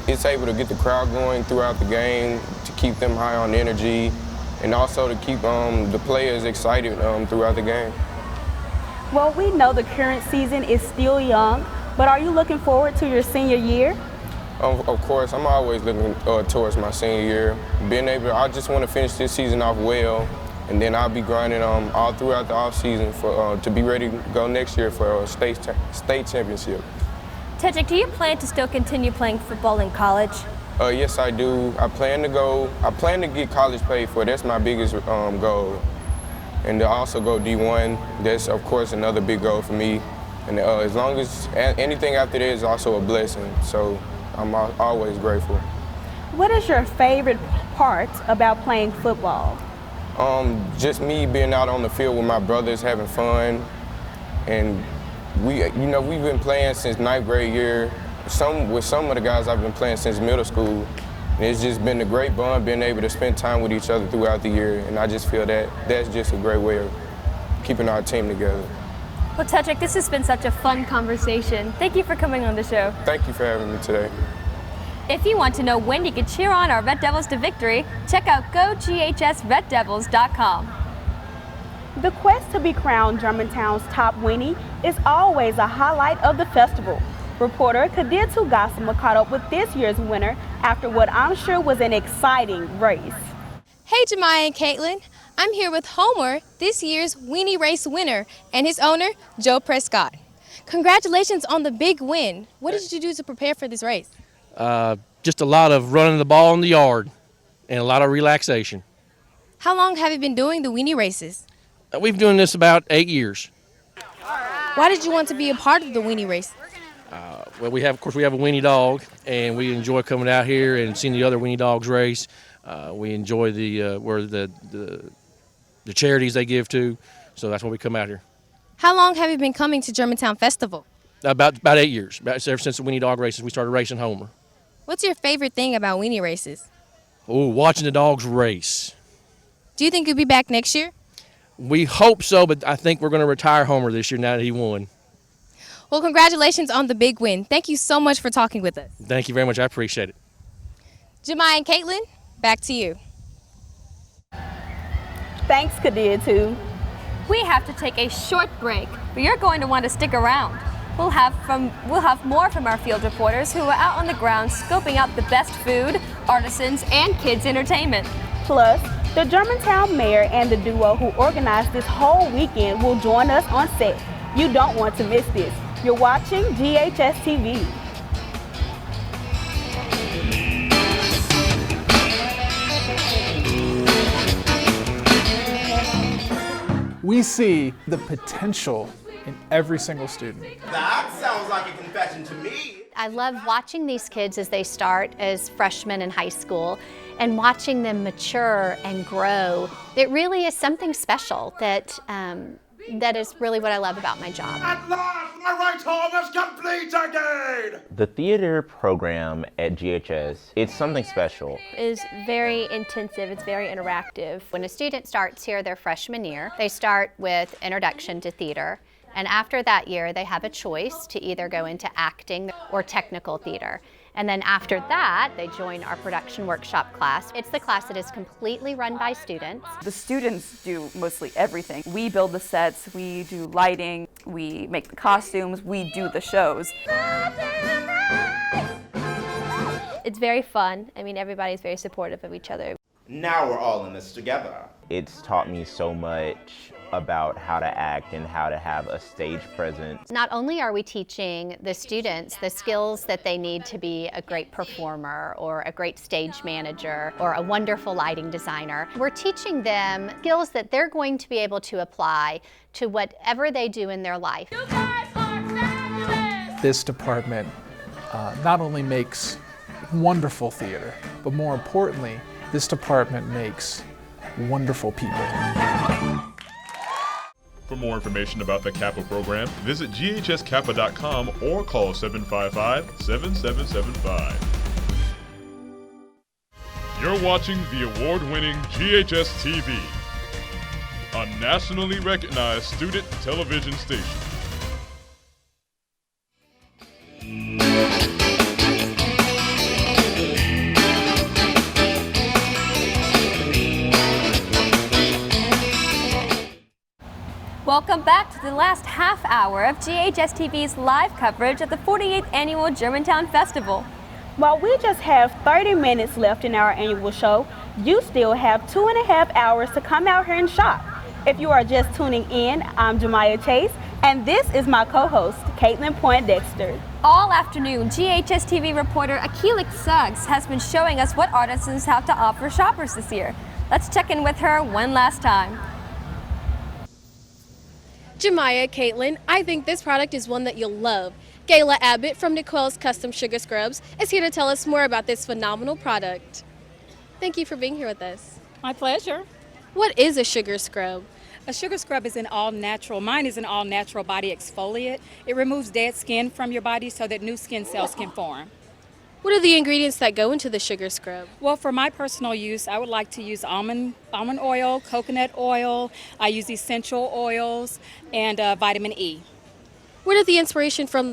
It's able to get the crowd going throughout the game, to keep them high on energy, and also to keep the players excited throughout the game.
Well, we know the current season is still young, but are you looking forward to your senior year?
Of course, I'm always looking towards my senior year. I just want to finish this season off well, and then I'll be grinding all throughout the off season to be ready to go next year for a state championship.
Tetrick, do you plan to still continue playing football in college?
Yes, I do. I plan to get college paid for. That's my biggest goal, and to also go D1. That's of course another big goal for me. And as long as anything after that is also a blessing. So I'm always grateful.
What is your favorite part about playing football?
Just me being out on the field with my brothers, having fun, and we've been playing since 9th grade year. With some of the guys I've been playing since middle school. And it's just been a great bond being able to spend time with each other throughout the year, and I just feel that that's just a great way of keeping our team together.
Well, Tetrick, this has been such a fun conversation. Thank you for coming on the show.
Thank you for having me today.
If you want to know when you can cheer on our Red Devils to victory, check out GoGHSRedDevils.com.
The quest to be crowned Germantown's top Winnie is always a highlight of the festival. Reporter Kindred Place caught up with this year's winner after what I'm sure was an exciting race.
Hey, Jemiah and Caitlin. I'm here with Homer, this year's Weenie Race winner, and his owner, Joe Prescott. Congratulations on the big win. What did you do to prepare for this race?
Just a lot of running the ball in the yard and a lot of relaxation.
How long have you been doing the Weenie races?
We've been doing this about 8 years.
Why did you want to be a part of the Weenie race?
Well, we have a weenie dog, and we enjoy coming out here and seeing the other weenie dogs race. We enjoy the charities they give to, so that's why we come out here.
How long have you been coming to Germantown Festival?
About 8 years. Ever since the weenie dog races, we started racing Homer.
What's your favorite thing about weenie races?
Oh, watching the dogs race.
Do you think you'll be back next year?
We hope so, but I think we're going to retire Homer this year now that he won.
Well, congratulations on the big win. Thank you so much for talking with us.
Thank you very much. I appreciate it.
Jemiah and Caitlin, back to you.
Thanks, Kadir, too.
We have to take a short break, but you're going to want to stick around. We'll have more from our field reporters who are out on the ground scoping out the best food, artisans, and kids' entertainment.
Plus, the Germantown mayor and the duo who organized this whole weekend will join us on set. You don't want to miss this. You're watching GHS-TV.
We see the potential in every single student.
That sounds like a confession to me.
I love watching these kids as they start as freshmen in high school and watching them mature and grow. It really is something special that is really what I love about my job.
At last, my right arm is complete again!
The theater program at GHS, it's something special.
Is very intensive, it's very interactive. When a student starts here their freshman year, they start with Introduction to Theater. And after that year, they have a choice to either go into acting or technical theater. And then after that, they join our production workshop class. It's the class that is completely run by students.
The students do mostly everything. We build the sets, we do lighting, we make the costumes, we do the shows.
It's very fun. I mean, everybody's very supportive of each other.
Now we're all in this together.
It's taught me so much about how to act and how to have a stage presence.
Not only are we teaching the students the skills that they need to be a great performer or a great stage manager or a wonderful lighting designer, we're teaching them skills that they're going to be able to apply to whatever they do in their life. You guys are fabulous!
This department not only makes wonderful theater, but more importantly, this department makes wonderful people.
For more information about the Kappa program, visit ghskappa.com or call 755-7775. You're watching the award-winning GHS-TV, a nationally recognized student television station.
Welcome back to the last half hour of GHS-TV's live coverage of the 48th Annual Germantown Festival.
While we just have 30 minutes left in our annual show, you still have 2.5 hours to come out here and shop. If you are just tuning in, I'm Jemiah Chase, and this is my co-host, Caitlin Poindexter.
All afternoon, GHS-TV reporter Akilik Suggs has been showing us what artisans have to offer shoppers this year. Let's check in with her one last time.
Jemiah, Caitlin, I think this product is one that you'll love. Gayla Abbott from Niquel's Custom Sugar Scrubs is here to tell us more about this phenomenal product. Thank you for being here with us.
My pleasure.
What is a sugar scrub?
A sugar scrub is an all-natural, mine is an all-natural body exfoliant. It removes dead skin from your body so that new skin cells can form.
What are the ingredients that go into the sugar scrub?
Well, for my personal use, I would like to use almond oil, coconut oil. I use essential oils and vitamin E.
Where did the inspiration for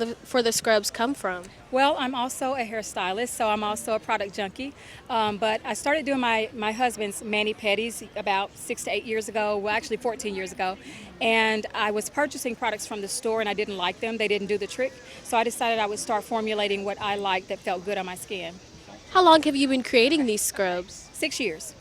the scrubs come from?
Well, I'm also a hairstylist, so I'm also a product junkie. But I started doing my husband's mani-pedis about 6 to 8 years ago, well actually 14 years ago. And I was purchasing products from the store and I didn't like them, they didn't do the trick. So I decided I would start formulating what I liked that felt good on my skin.
How long have you been creating these scrubs?
6 years.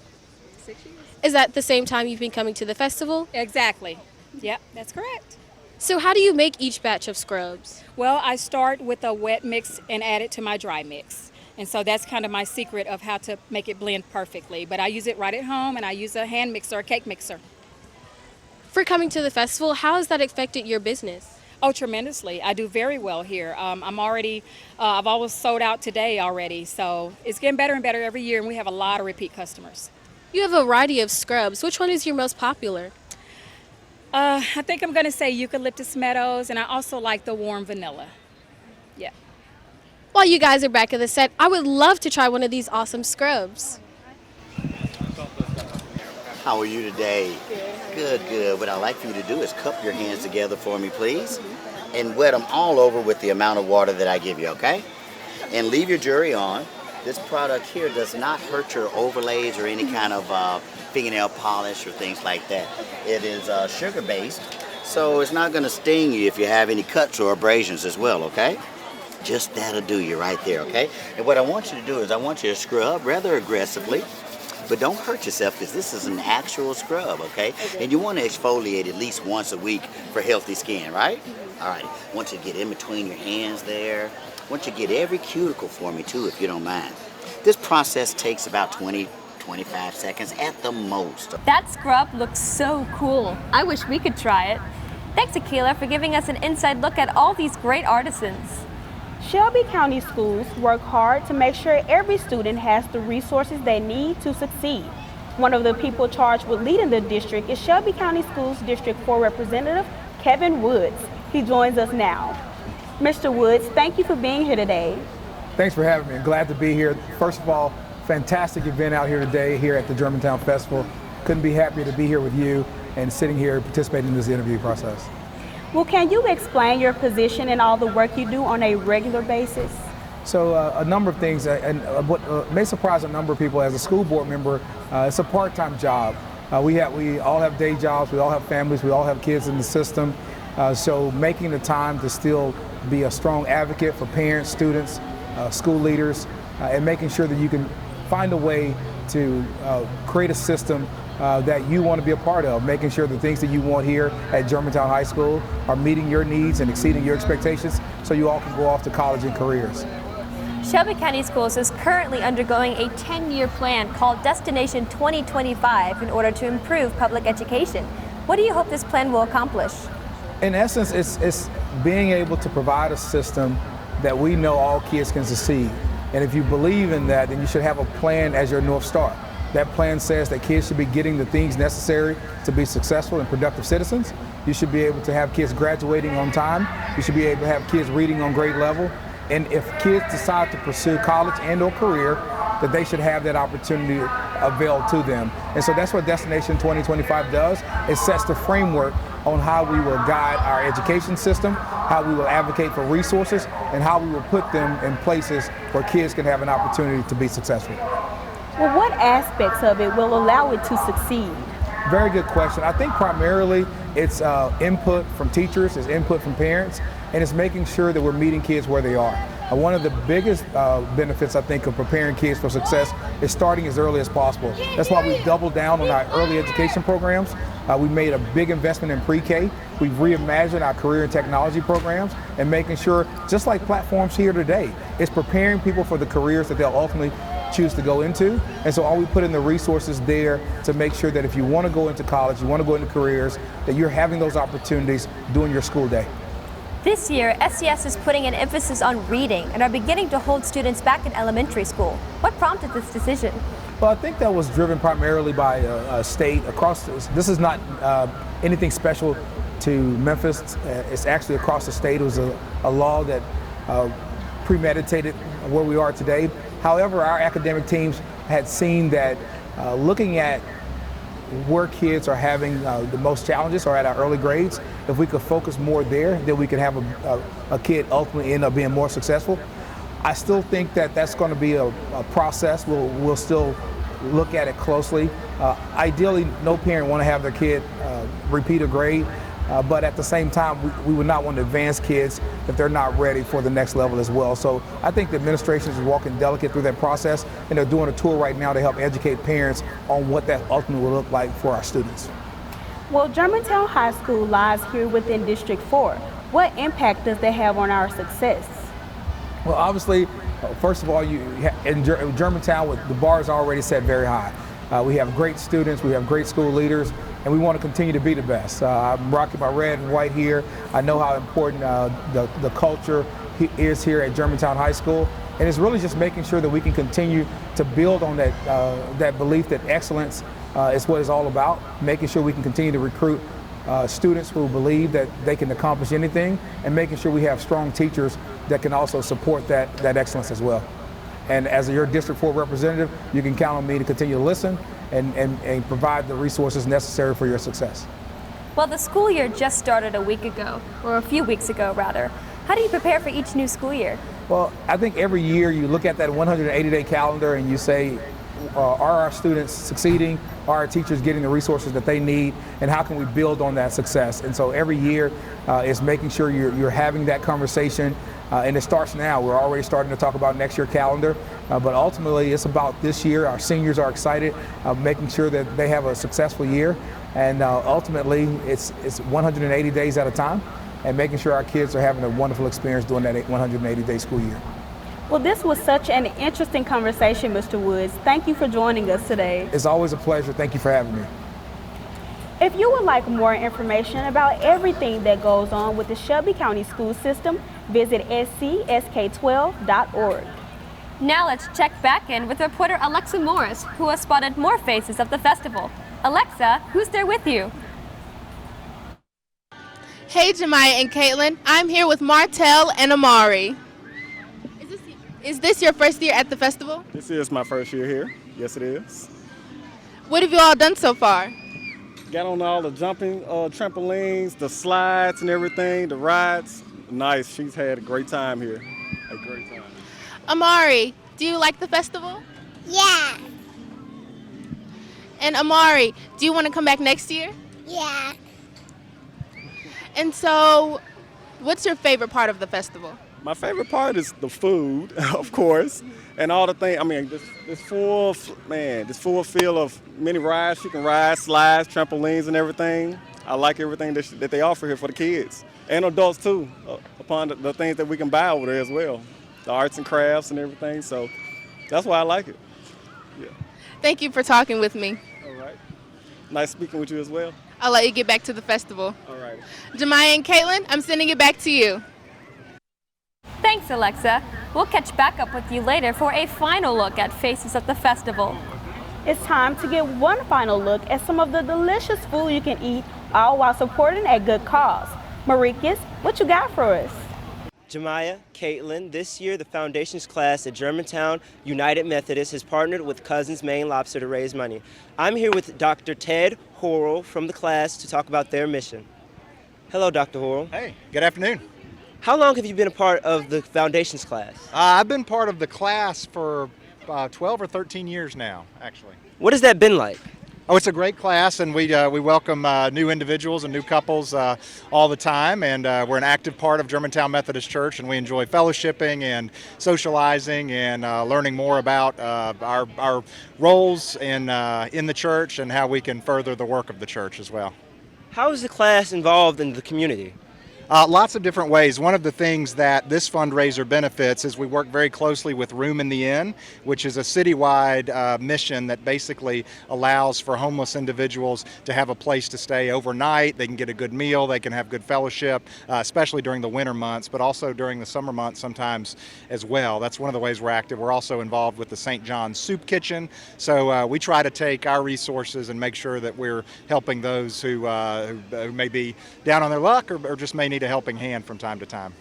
6 years.
Is that the same time you've been coming to the festival?
Exactly. Yep, that's correct.
So how do you make each batch of scrubs?
Well, I start with a wet mix and add it to my dry mix. And so that's kind of my secret of how to make it blend perfectly. But I use it right at home and I use a hand mixer, a cake mixer.
For coming to the festival, how has that affected your business?
Oh, tremendously. I do very well here. I've almost sold out today already. So it's getting better and better every year and we have a lot of repeat customers.
You have a variety of scrubs. Which one is your most popular?
I think I'm going to say Eucalyptus Meadows, and I also like the warm vanilla. Yeah.
While you guys are back at the set, I would love to try one of these awesome scrubs.
How are you today? Good, good. What I'd like for you to do is cup your hands together for me, please, and wet them all over with the amount of water that I give you, okay? And leave your jewelry on. This product here does not hurt your overlays or any kind of fingernail polish or things like that. It is sugar-based, so it's not going to sting you if you have any cuts or abrasions as well, okay? Just that'll do you right there, okay? And what I want you to do is I want you to scrub rather aggressively, but don't hurt yourself because this is an actual scrub, okay? And you want to exfoliate at least once a week for healthy skin, right? All right, I want you to get in between your hands there. I want you to get every cuticle for me too, if you don't mind. This process takes about 20 25 seconds at the most.
That scrub looks so cool. I wish we could try it. Thanks, Akila, for giving us an inside look at all these great artisans.
Shelby County Schools work hard to make sure every student has the resources they need to succeed. One of the people charged with leading the district is Shelby County Schools District 4 Representative Kevin Woods. He joins us now. Mr. Woods, thank you for being here today.
Thanks for having me. I'm glad to be here. First of all, fantastic event out here today here at the Germantown Festival. Couldn't be happier to be here with you and sitting here participating in this interview process.
Well, can you explain your position and all the work you do on a regular basis?
So a number of things, and what may surprise a number of people as a school board member, it's a part-time job. We all have day jobs, we all have families, we all have kids in the system. So making the time to still be a strong advocate for parents, students, school leaders, and making sure that you can find a way to create a system that you want to be a part of, making sure the things that you want here at Germantown High School are meeting your needs and exceeding your expectations so you all can go off to college and careers.
Shelby County Schools is currently undergoing a 10-year plan called Destination 2025 in order to improve public education. What do you hope this plan will accomplish?
In essence, it's being able to provide a system that we know all kids can succeed. And if you believe in that, then you should have a plan as your North Star. That plan says that kids should be getting the things necessary to be successful and productive citizens. You should be able to have kids graduating on time. You should be able to have kids reading on grade level. And if kids decide to pursue college and or career, that they should have that opportunity availed to them. And so that's what Destination 2025 does. It sets the framework on how we will guide our education system, how we will advocate for resources, and how we will put them in places where kids can have an opportunity to be successful.
Well, what aspects of it will allow it to succeed?
Very good question. I think primarily it's input from teachers, it's input from parents, and it's making sure that we're meeting kids where they are. One of the biggest benefits, I think, of preparing kids for success is starting as early as possible. That's why we've doubled down on our early education programs. We made a big investment in pre-K. We've reimagined our career and technology programs and making sure, just like platforms here today, it's preparing people for the careers that they'll ultimately choose to go into. And so all we put in the resources there to make sure that if you want to go into college, you want to go into careers, that you're having those opportunities during your school day.
This year, SCS is putting an emphasis on reading and are beginning to hold students back in elementary school. What prompted this decision?
Well, I think that was driven primarily by a state across. This is not anything special to Memphis. It's actually across the state. It was a law that premeditated where we are today. However, our academic teams had seen that looking at where kids are having the most challenges are at our early grades. If we could focus more there, then we could have a kid ultimately end up being more successful. I still think that that's going to be a process. We'll still look at it closely. Ideally, no parent want to have their kid repeat a grade, but at the same time, we would not want to advance kids if they're not ready for the next level as well. So I think the administration is walking delicate through that process, and they're doing a tour right now to help educate parents on what that ultimately will look like for our students.
Well, Germantown High School lies here within District 4. What impact does that have on our success?
Well, obviously, first of all, in Germantown, the bar is already set very high. We have great students, we have great school leaders, and we want to continue to be the best. I'm rocking my red and white here. I know how important the culture is here at Germantown High School, and it's really just making sure that we can continue to build on that belief that excellence is what it's all about, making sure we can continue to recruit students who believe that they can accomplish anything, and making sure we have strong teachers that can also support that excellence as well. And as your District 4 representative, you can count on me to continue to listen and provide the resources necessary for your success.
Well, the school year just started a week ago, or a few weeks ago rather. How do you prepare for each new school year?
Well, I think every year you look at that 180-day calendar and you say, are our students succeeding? Are our teachers getting the resources that they need? And how can we build on that success? And so every year is making sure you're having that conversation. And it starts now. We're already starting to talk about next year's calendar. But ultimately, it's about this year. Our seniors are excited, making sure that they have a successful year. And ultimately, it's 180 days at a time, and making sure our kids are having a wonderful experience during that 180-day school year.
Well, this was such an interesting conversation, Mr. Woods. Thank you for joining us today.
It's always a pleasure. Thank you for having me.
If you would like more information about everything that goes on with the Shelby County school system, visit scsk12.org.
Now let's check back in with reporter Alexa Morris, who has spotted more faces of the festival. Alexa, who's there with you?
Hey Jemiah and Caitlin, I'm here with Martell and Amari. Is this your first year at the festival?
This is my first year here. Yes, it is.
What have you all done so far?
Got on all the jumping trampolines, the slides and everything, the rides. Nice. She's had a great time here. A great time.
Amari, do you like the festival?
Yeah.
And Amari, do you want to come back next year?
Yeah.
And so, what's your favorite part of the festival?
My favorite part is the food, of course, and all the things. I mean, this full field of many rides you can ride, slides, trampolines, and everything. I like everything that they offer here for the kids and adults too. Upon the things that we can buy over there as well, the arts and crafts and everything. So that's why I like it. Yeah.
Thank you for talking with me.
All right. Nice speaking with you as well.
I'll let you get back to the festival.
All right.
Jemiah and Caitlin, I'm sending it back to you.
Thanks, Alexa. We'll catch back up with you later for a final look at Faces of the Festival.
It's time to get one final look at some of the delicious food you can eat, all while supporting a good cause. Marikis, what you got for us?
Jemiah, Caitlin, this year the foundations class at Germantown United Methodist has partnered with Cousins Maine Lobster to raise money. I'm here with Dr. Ted Horrell from the class to talk about their mission. Hello, Dr. Horrell.
Hey, good afternoon.
How long have you been a part of the foundations class?
I've been part of the class for 12 or 13 years now, actually.
What has that been like?
Oh, it's a great class, and we welcome new individuals and new couples all the time, and we're an active part of Germantown Methodist Church, and we enjoy fellowshipping and socializing and learning more about our roles in the church and how we can further the work of the church as well.
How is the class involved in the community?
Lots of different ways. One of the things that this fundraiser benefits is we work very closely with Room in the Inn, which is a citywide mission that basically allows for homeless individuals to have a place to stay overnight. They can get a good meal, they can have good fellowship, especially during the winter months, but also during the summer months sometimes as well. That's one of the ways we're active. We're also involved with the St. John's Soup Kitchen, so we try to take our resources and make sure that we're helping those who may be down on their luck or just may need a helping hand from time to time.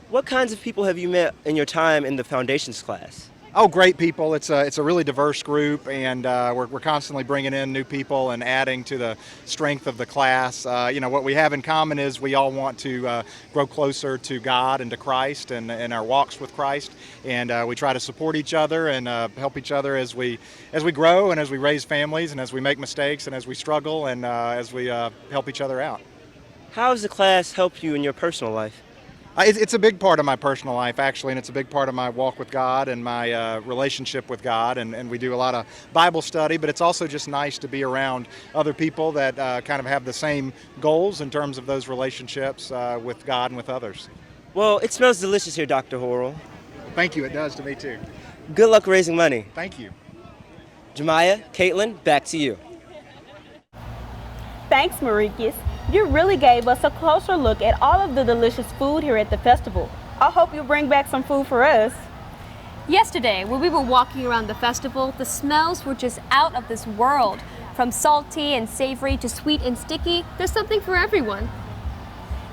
What kinds of people have you met in your time in the foundations class?
Oh, great people. It's a really diverse group, and we're constantly bringing in new people and adding to the strength of the class. What we have in common is we all want to grow closer to God and to Christ and our walks with Christ, and we try to support each other and help each other as we grow and as we raise families and as we make mistakes and as we struggle and as we help each other out.
How has the class helped you in your personal life?
It's a big part of my personal life, actually, and it's a big part of my walk with God and my relationship with God, and we do a lot of Bible study, but it's also just nice to be around other people that kind of have the same goals in terms of those relationships with God and with others.
Well, it smells delicious here, Dr. Horrell.
Thank you, it does to me too.
Good luck raising money.
Thank you.
Jemiah, Caitlin, back to you.
Thanks, Marikis. You really gave us a closer look at all of the delicious food here at the festival. I hope you bring back some food for us.
Yesterday, when we were walking around the festival, the smells were just out of this world. From salty and savory to sweet and sticky, there's something for everyone.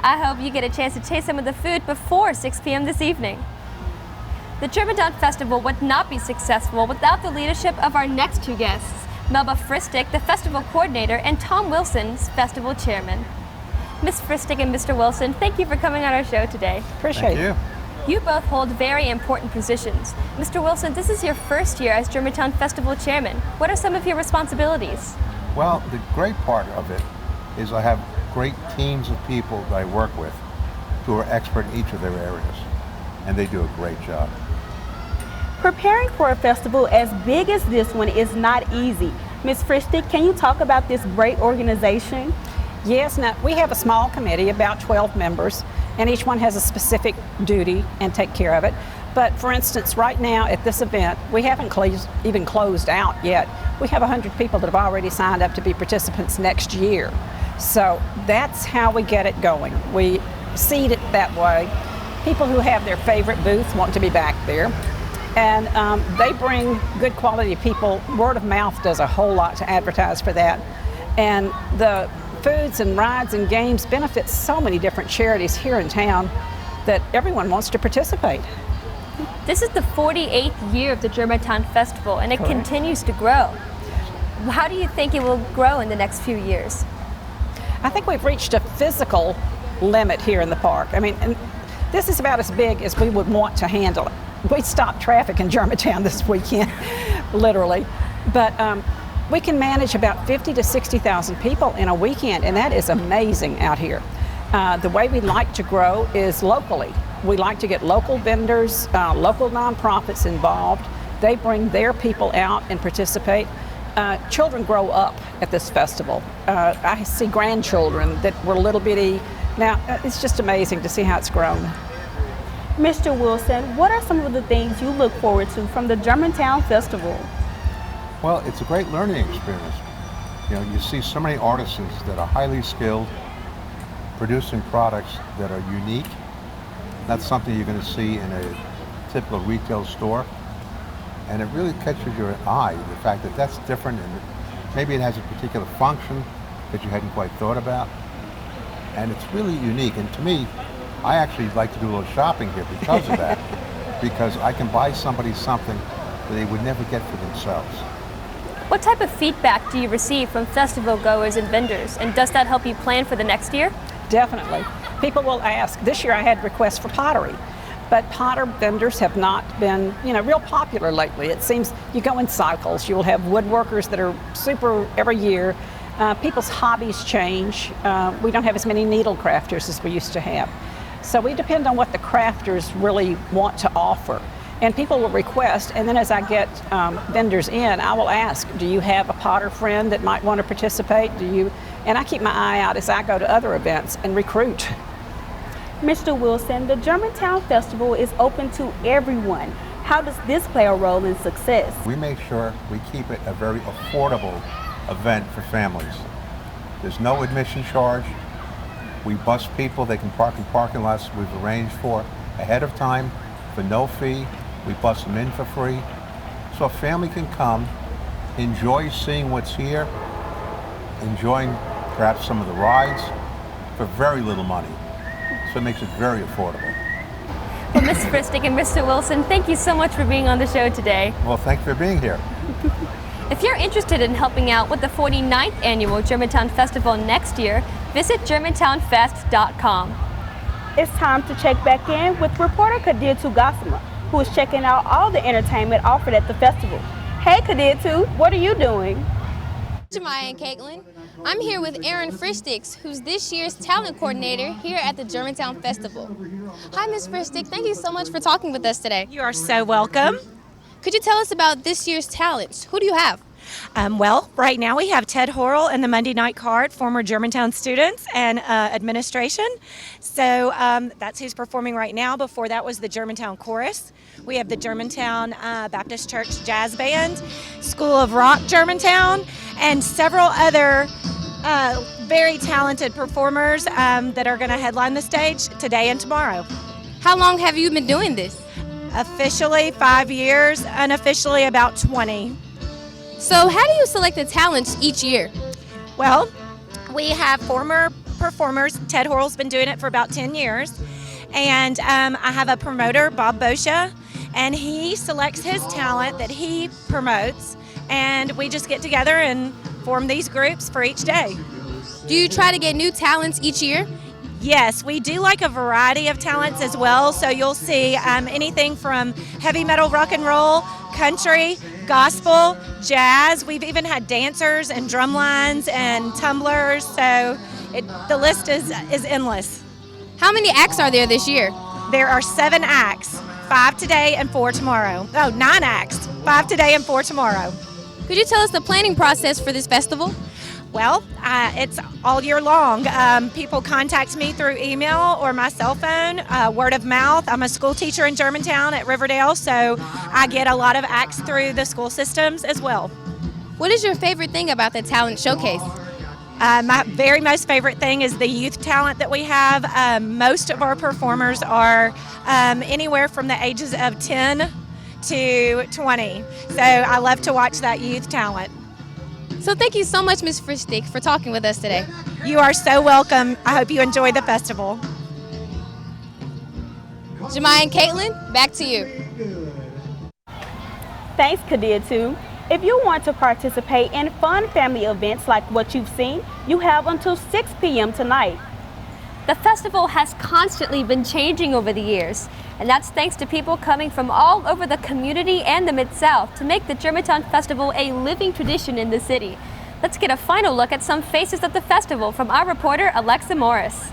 I hope you get a chance to taste some of the food before 6 p.m. this evening. The Germantown Festival would not be successful without the leadership of our next two guests, Melba Fristick, the festival coordinator, and Tom Wilson, festival chairman. Ms. Fristick and Mr. Wilson, thank you for coming on our show today.
Appreciate it.
You both hold very important positions. Mr. Wilson, this is your first year as Germantown Festival chairman. What are some of your responsibilities?
Well, the great part of it is I have great teams of people that I work with who are expert in each of their areas, and they do a great job.
Preparing for a festival as big as this one is not easy. Ms. Fristick, can you talk about this great organization?
Yes, now we have a small committee, about 12 members, and each one has a specific duty and take care of it.
But for instance, right now at this event, we haven't even closed out yet. We have 100 people that have already signed up to be participants next year. So that's how we get it going. We seed it that way. People who have their favorite booth want to be back there. And they bring good quality people. Word of mouth does a whole lot to advertise for that. And the foods and rides and games benefit so many different charities here in town that everyone wants to participate.
This is the 48th year of the Germantown Festival, and it continues to grow. How do you think it will grow in the next few years?
I think we've reached a physical limit here in the park. I mean, and this is about as big as we would want to handle it. We stopped traffic in Germantown this weekend, literally. But we can manage about 50 to 60,000 people in a weekend, and that is amazing out here. The way we like to grow is locally. We like to get local vendors, local nonprofits involved. They bring their people out and participate. Children grow up at this festival. I see grandchildren that were little bitty. Now, it's just amazing to see how it's grown.
Mr. Wilson, what are some of the things you look forward to from the Germantown Festival?
Well, it's a great learning experience. You know, you see so many artisans that are highly skilled, producing products that are unique. That's something you're going to see in a typical retail store. And it really catches your eye, the fact that that's different, and maybe it has a particular function that you hadn't quite thought about. And it's really unique. And to me, I actually like to do a little shopping here because of that, because I can buy somebody something that they would never get for themselves.
What type of feedback do you receive from festival goers and vendors, and does that help you plan for the next year?
Definitely. People will ask. This year I had requests for pottery, but potter vendors have not been, real popular lately. It seems you go in cycles. You will have woodworkers that are super every year. People's hobbies change. We don't have as many needle crafters as we used to have. So we depend on what the crafters really want to offer. And people will request, and then as I get vendors in, I will ask, do you have a potter friend that might want to participate? And I keep my eye out as I go to other events and recruit.
Mr. Wilson, the Germantown Festival is open to everyone. How does this play a role in success?
We make sure we keep it a very affordable event for families. There's no admission charge. We bus people, they can park in parking lots we've arranged for ahead of time for no fee. We bus them in for free. So a family can come, enjoy seeing what's here, enjoying perhaps some of the rides for very little money. So it makes it very affordable.
Well, Ms. Fristic and Mr. Wilson, thank you so much for being on the show today.
Well, thank you for being here.
If you're interested in helping out with the 49th Annual Germantown Festival next year, visit germantownfest.com.
It's time to check back in with reporter Kindred Place, who is checking out all the entertainment offered at the festival. Hey Kindred, what are you doing?
Jemiah and Caitlin. I'm here with Erin Fristics, who's this year's talent coordinator here at the Germantown Festival. Hi, Ms. Fristic. Thank you so much for talking with us today.
You are so welcome.
Could you tell us about this year's talents? Who do you have?
Well, right now we have Ted Horrell and the Monday Night Card, former Germantown students and administration. So that's who's performing right now. Before that was the Germantown Chorus. We have the Germantown Baptist Church Jazz Band, School of Rock Germantown, and several other very talented performers that are going to headline the stage today and tomorrow.
How long have you been doing this?
Officially 5 years, unofficially about 20.
So how do you select the talents each year?
Well, we have former performers. Ted Horrell's been doing it for about 10 years. And I have a promoter, Bob Boscia, and he selects his talent that he promotes. And we just get together and form these groups for each day.
Do you try to get new talents each year?
Yes, we do like a variety of talents as well. So you'll see anything from heavy metal, rock and roll, country, gospel, jazz. We've even had dancers and drum lines and tumblers. So the list is endless.
How many acts are there this year?
There are 7 acts, 5 today and 4 tomorrow. Oh, 9 acts, 5 today and 4 tomorrow.
Could you tell us the planning process for this festival?
Well, it's all year long. People contact me through email or my cell phone, word of mouth. I'm a school teacher in Germantown at Riverdale, so I get a lot of acts through the school systems as well.
What is your favorite thing about the talent showcase?
My very most favorite thing is the youth talent that we have. Most of our performers are anywhere from the ages of 10 to 20. So I love to watch that youth talent.
So thank you so much, Ms. Fristick, for talking with us today.
You are so welcome. I hope you enjoy the festival.
Jemiah and Caitlin, back to you.
Thanks, Kadir, too. If you want to participate in fun family events like what you've seen, you have until 6 p.m. tonight.
The festival has constantly been changing over the years, and that's thanks to people coming from all over the community and the Mid-South to make the Germantown Festival a living tradition in the city. Let's get a final look at some faces at the festival from our reporter, Alexa Morris.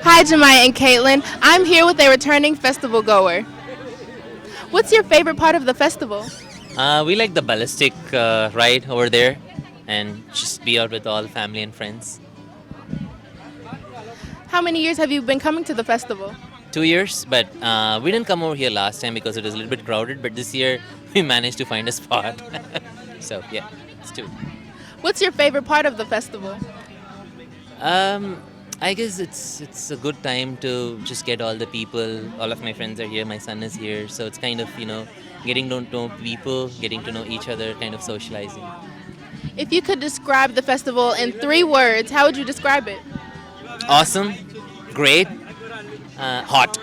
Hi, Jemiah and Caitlin. I'm here with a returning festival goer. What's your favorite part of the festival?
We like the ballistic ride over there and just be out with all family and friends.
How many years have you been coming to the festival?
2 years, but we didn't come over here last time because it was a little bit crowded, but this year we managed to find a spot. So yeah, it's 2.
What's your favorite part of the festival?
I guess it's a good time to just get all the people. All of my friends are here, my son is here, so it's kind of, getting to know people, getting to know each other, kind of socializing.
If you could describe the festival in 3 words, how would you describe it?
Awesome, great, hot.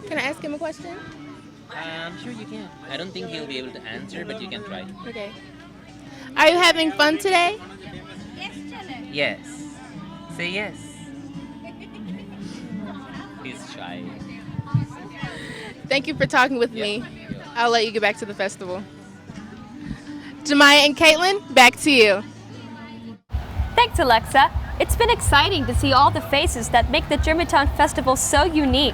Can I ask him a question?
I'm sure you can. I don't think he'll be able to answer, but you can try.
Okay. Are you having fun today?
Yes. Say yes. He's shy.
Thank you for talking with me. I'll let you get back to the festival. Jemiah and Caitlin, back to you.
Thanks, Alexa. It's been exciting to see all the faces that make the Germantown Festival so unique.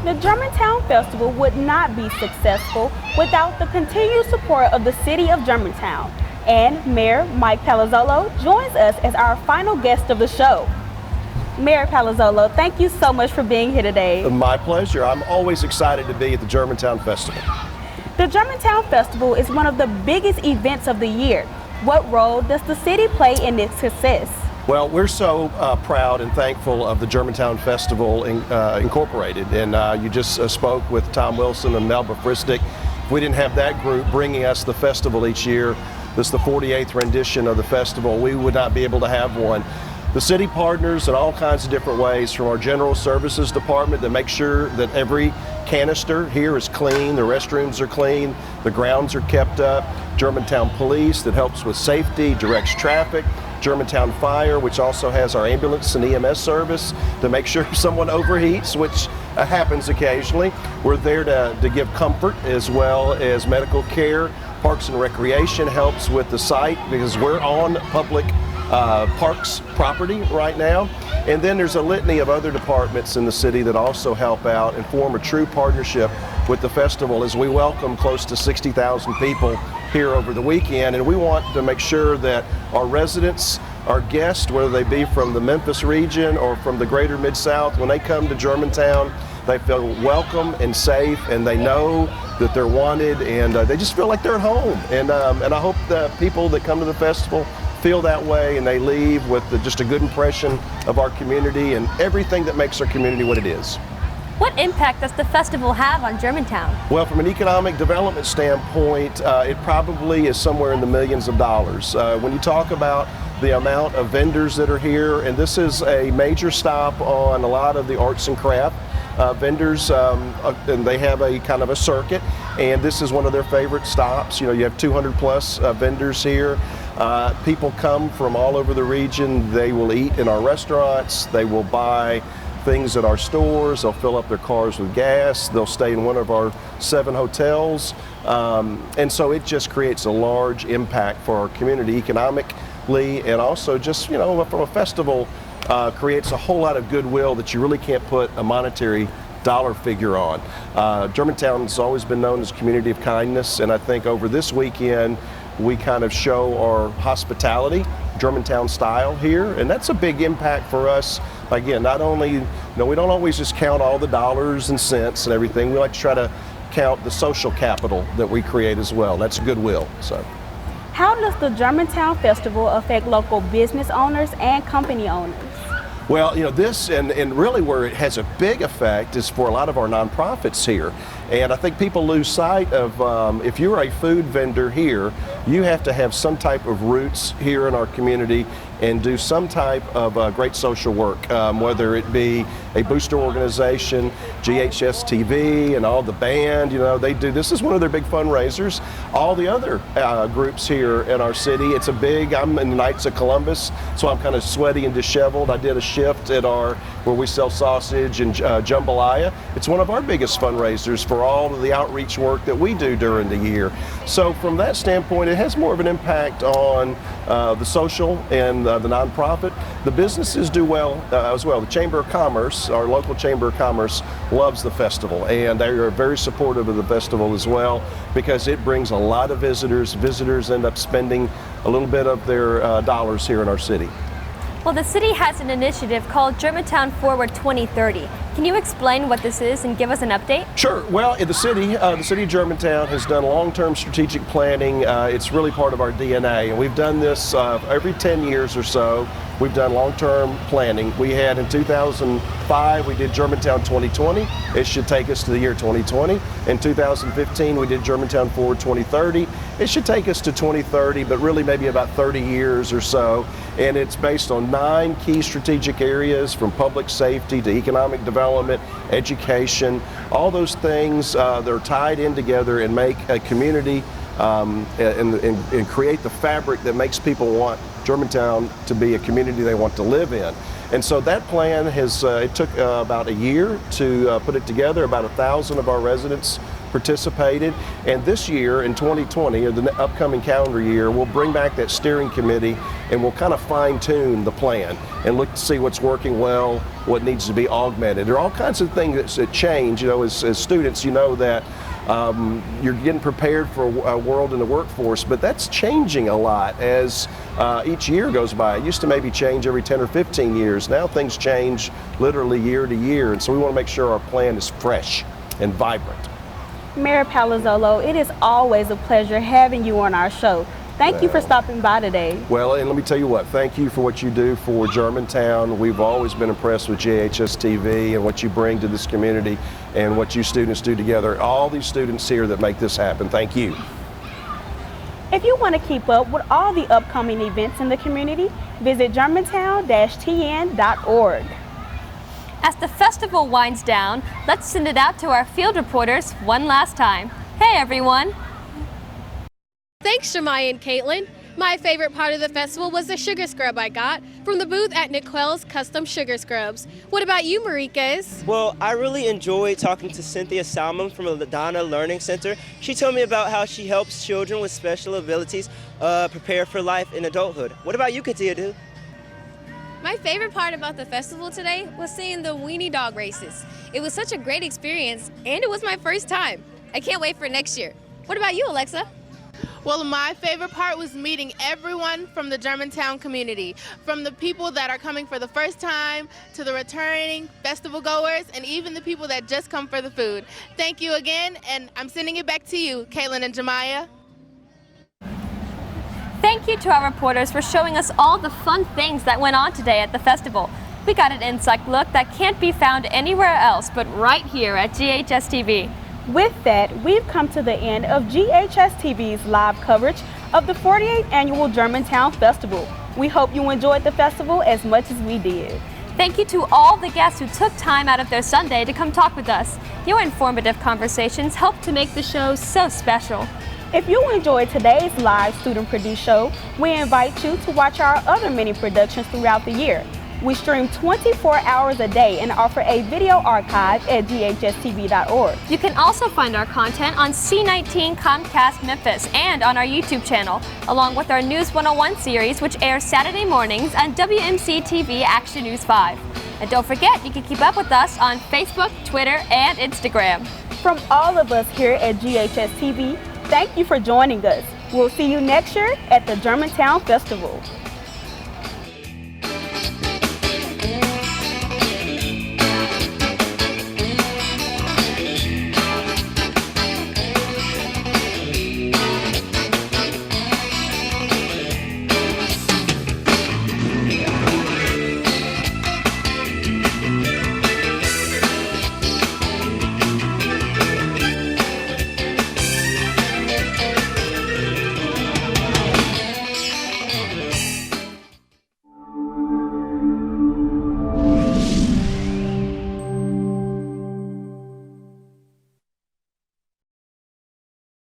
The Germantown Festival would not be successful without the continued support of the city of Germantown. And Mayor Mike Palazzolo joins us as our final guest of the show. Mayor Palazzolo, thank you so much for being here today.
My pleasure. I'm always excited to be at the Germantown Festival.
The Germantown Festival is one of the biggest events of the year. What role does the city play in its success?
Well, we're so proud and thankful of the Germantown Festival Incorporated. And you just spoke with Tom Wilson and Melba Fristick. If we didn't have that group bringing us the festival each year, this is the 48th rendition of the festival, we would not be able to have one. The city partners in all kinds of different ways, from our general services department that make sure that every canister here is clean, the restrooms are clean, the grounds are kept up, Germantown Police that helps with safety, directs traffic, Germantown Fire, which also has our ambulance and EMS service to make sure if someone overheats, which happens occasionally. We're there to give comfort as well as medical care. Parks and Recreation helps with the site because we're on public parks property right now. And then there's a litany of other departments in the city that also help out and form a true partnership with the festival as we welcome close to 60,000 people here over the weekend. And we want to make sure that our residents, our guests, whether they be from the Memphis region or from the greater Mid-South, when they come to Germantown, they feel welcome and safe, and they know that they're wanted, and they just feel like they're at home. And I hope the people that come to the festival feel that way, and they leave with just a good impression of our community and everything that makes our community what it is.
What impact does the festival have on Germantown?
Well, from an economic development standpoint, it probably is somewhere in the millions of dollars. When you talk about the amount of vendors that are here, and this is a major stop on a lot of the arts and craft vendors, and they have a kind of a circuit, and this is one of their favorite stops. You have 200 plus vendors here. People come from all over the region. They will eat in our restaurants. They will buy things at our stores. They'll fill up their cars with gas. They'll stay in one of our 7 hotels. And so it just creates a large impact for our community economically, and also just, from a festival, creates a whole lot of goodwill that you really can't put a monetary dollar figure on. Germantown has always been known as a community of kindness, and I think over this weekend we kind of show our hospitality, Germantown style here, and that's a big impact for us. Again, not only, we don't always just count all the dollars and cents and everything. We like to try to count the social capital that we create as well. That's goodwill. So,
how does the Germantown Festival affect local business owners and company owners?
Well, this and really where it has a big effect is for a lot of our nonprofits here. And I think people lose sight of if you're a food vendor here, you have to have some type of roots here in our community and do some type of great social work, whether it be a booster organization, GHS-TV, and all the band, they do. This is one of their big fundraisers. All the other groups here in our city, I'm in the Knights of Columbus, so I'm kind of sweaty and disheveled. I did a shift at where we sell sausage and jambalaya. It's one of our biggest fundraisers for all of the outreach work that we do during the year. So from that standpoint, it has more of an impact on the social and the nonprofit. The businesses do well as well. The Chamber of Commerce, our local Chamber of Commerce, loves the festival, and they are very supportive of the festival as well because it brings a lot of visitors. Visitors end up spending a little bit of their dollars here in our city.
Well, the city has an initiative called Germantown Forward 2030. Can you explain what this is and give us an update?
Sure. Well, in the city of Germantown has done long-term strategic planning. It's really part of our DNA, and we've done this every 10 years or so. We've done long-term planning. We had in 2005, we did Germantown 2020. It should take us to the year 2020. In 2015, we did Germantown Forward 2030. It should take us to 2030, but really maybe about 30 years or so. And it's based on 9 key strategic areas, from public safety to economic development, education, all those things that are tied in together and make a community and create the fabric that makes people want Germantown to be a community they want to live in. And so that plan it took about a year to put it together. About 1,000 of our residents participated, and this year in 2020, or the upcoming calendar year, we'll bring back that steering committee and we'll kind of fine-tune the plan and look to see what's working well, what needs to be augmented. There are all kinds of things that change. As students, that you're getting prepared for a world in the workforce, but that's changing a lot as each year goes by. It used to maybe change every 10 or 15 years. Now things change literally year to year, and so we want to make sure our plan is fresh and vibrant.
Mayor Palazzolo, it is always a pleasure having you on our show. Thank you for stopping by today.
Well, and let me tell you what, thank you for what you do for Germantown. We've always been impressed with GHS-TV and what you bring to this community and what you students do together. All these students here that make this happen, thank you.
If you want to keep up with all the upcoming events in the community, visit germantown-tn.org.
As the festival winds down, let's send it out to our field reporters one last time. Hey everyone!
Thanks, Shemai and Caitlin. My favorite part of the festival was the sugar scrub I got from the booth at Niquel's Custom Sugar Scrubs. What about you, Mariquez?
Well, I really enjoyed talking to Cynthia Salmon from the Donna Learning Center. She told me about how she helps children with special abilities prepare for life in adulthood. What about you, Katia?
My favorite part about the festival today was seeing the weenie dog races. It was such a great experience, and it was my first time. I can't wait for next year. What about you, Alexa?
Well, my favorite part was meeting everyone from the Germantown community, from the people that are coming for the first time to the returning festival goers and even the people that just come for the food. Thank you again, and I'm sending it back to you, Caitlin and Jemiah.
Thank you to our reporters for showing us all the fun things that went on today at the festival. We got an inside look that can't be found anywhere else but right here at GHS-TV.
With that, we've come to the end of GHS-TV's live coverage of the 48th Annual Germantown Festival. We hope you enjoyed the festival as much as we did.
Thank you to all the guests who took time out of their Sunday to come talk with us. Your informative conversations help to make the show so special.
If you enjoyed today's live student-produced show, we invite you to watch our other mini productions throughout the year. We stream 24 hours a day and offer a video archive at GHS-TV.org.
You can also find our content on C19 Comcast Memphis and on our YouTube channel, along with our News 101 series, which airs Saturday mornings on WMC-TV Action News 5. And don't forget, you can keep up with us on Facebook, Twitter, and Instagram.
From all of us here at GHS-TV, thank you for joining us. We'll see you next year at the Germantown Festival.